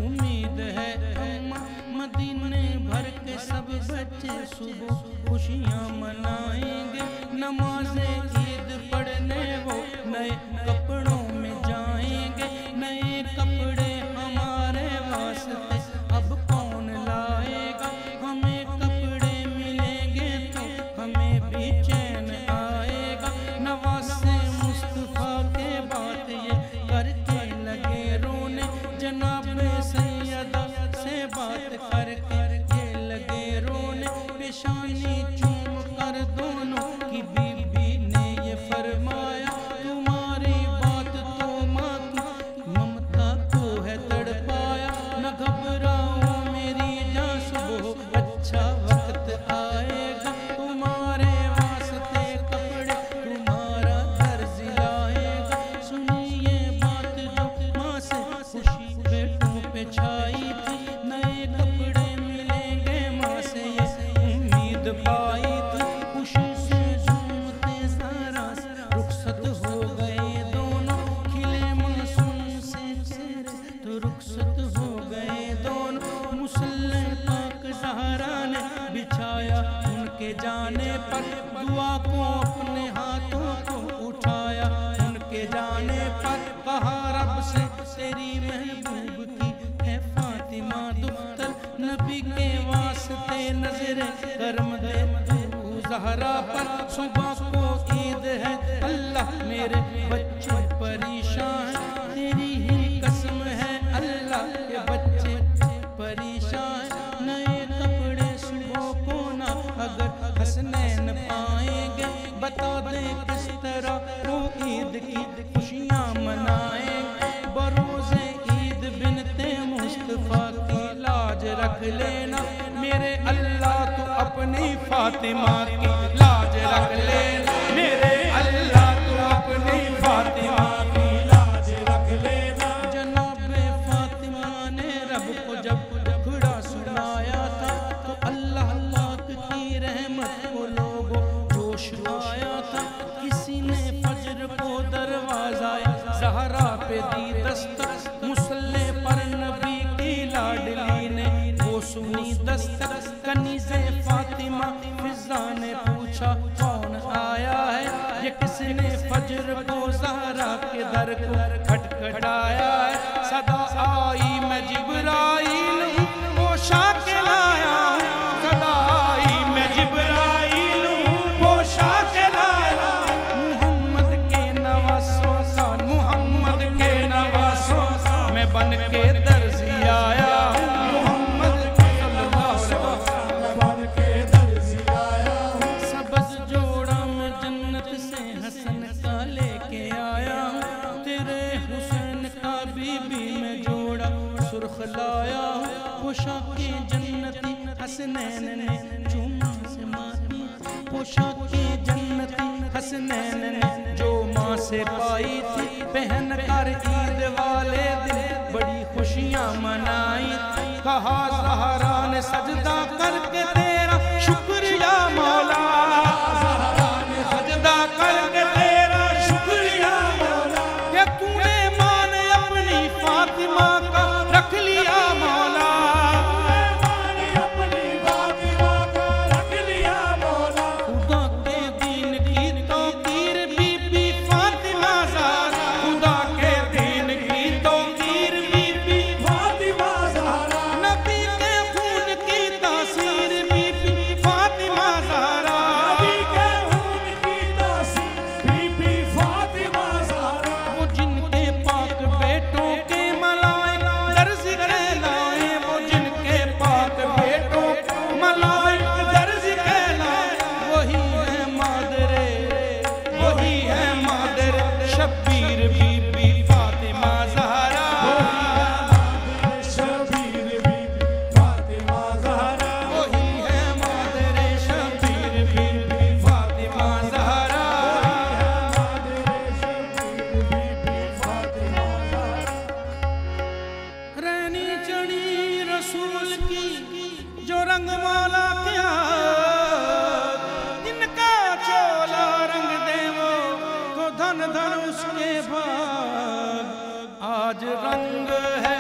उम्मीद है अम्मा। मदीने भर के सब बच्चे सुबह खुशियाँ मनाएंगे, नमाज़े ईद पढ़ने वो नए कपड़ों में जाएंगे। नए कपड़े हमारे वास्ते अब कौन लाएगा, हमें कपड़े मिलेंगे तो हमें भी चैन आएगा। नवासे मुस्तफा के बात ये करके लगे रोने, जनाबे सैयदा से बात करके ये लगे रोने। पेशानी चूम कर दोनों की बीबी ने ये फरमाया, तुम्हारी बात तो माँ की ममता को है तड़पाया। न घबराओ मेरी जान, सुबह अच्छा वक्त आएगा, तुम्हारे वास्ते कपड़े तुम्हारा दर्ज लाएगा। सुनिए बात जो माँ से खुशी बेटों पे छाई थी, नए कपड़े मिलेंगे माँ से ये उम्मीद पाई थी। खुशी से झूमते सारा रुखसत हो गए दोनों, खिले मासूम से चेहरे तो रुखसत हो गए दोनों। मुसल्ले पाक ज़हरा ने बिछाया उनके जाने पर, दुआ को अपने हाथों को उठाया उनके जाने पर। कहा रब से तेरी महबूब की है फातिमा दुख्तर, नबी के वास्ते नजरे करम दे तू ज़हरा पर। सुबह को ईद है अल्लाह मेरे बच्चे परेशान हैं, तेरी ही कसम है अल्लाह के बच्चे परेशान। नए कपड़े सुबह को ना अगर हसनैन पाएंगे, बता दे किस तरह वो ईद की खुशियाँ मनाएंगे। बरोज़े ईद बिनते मुस्तफा की लाज रख लेना, मेरे अल्लाह तो अपनी फातिमा की लाज रख लेना, मेरे अल्लाह तो अपनी फातिमा की लाज रख लेना। जनाबे फातिमा ने रब को जब दुखड़ा सुनाया था, तो अल्लाह पाक की रहमत को लोगों जोश आया था। किसी ने फजर को दरवाज़ा ज़हरा पे दी दस्तक, मुसल्ले पर नबी की लाडली ने वो सुनी दस्तक। कनीज़े फातिमा फिज़ा ने पूछा कौन आया है, ये किसने फजर को ज़हरा के दर को खटखटाया है। सदा आई मैं जिब्राइल हूँ, पोशाक लाया हूँ, सदा आई मैं जिब्राइल हूँ, पोशाक लाया हूँ। मोहम्मद के नवासों का, मोहम्मद के नवासों का मैं बन के दर्जी आया हूँ, मोहम्मद बन के दर्जी आया हूँ। सबज जोड़ा मैं जन्नत से हसन का लेके आया हूँ, तेरे हुसैन का बीबी में जोड़ा सुर्ख लाया हूँ। पोशाके जन्नती हसनैन ने चूमा से माती, पोशाके जन्नती हसनैन ने जो माँ से पाई थी, पहन कर ईद वाले दिन बड़ी खुशियाँ मनाई थी। कहा ज़हरा ने सजदा करके तेरा शुक्रिया मौला, ज़हरा ने सजदा करके तेरा शुक्रिया मौला, कि तूने मान अपनी फातिमा का रख लिया मौला, अपनी फातिमा का रख लिया मौला। खुदा के दीन की तौकीर बीबी फातिमा ज़हरा, खुदा के दीन की तौकीर बीबी फातिमा ज़हरा, नबी के खून की तासीर आज रंग है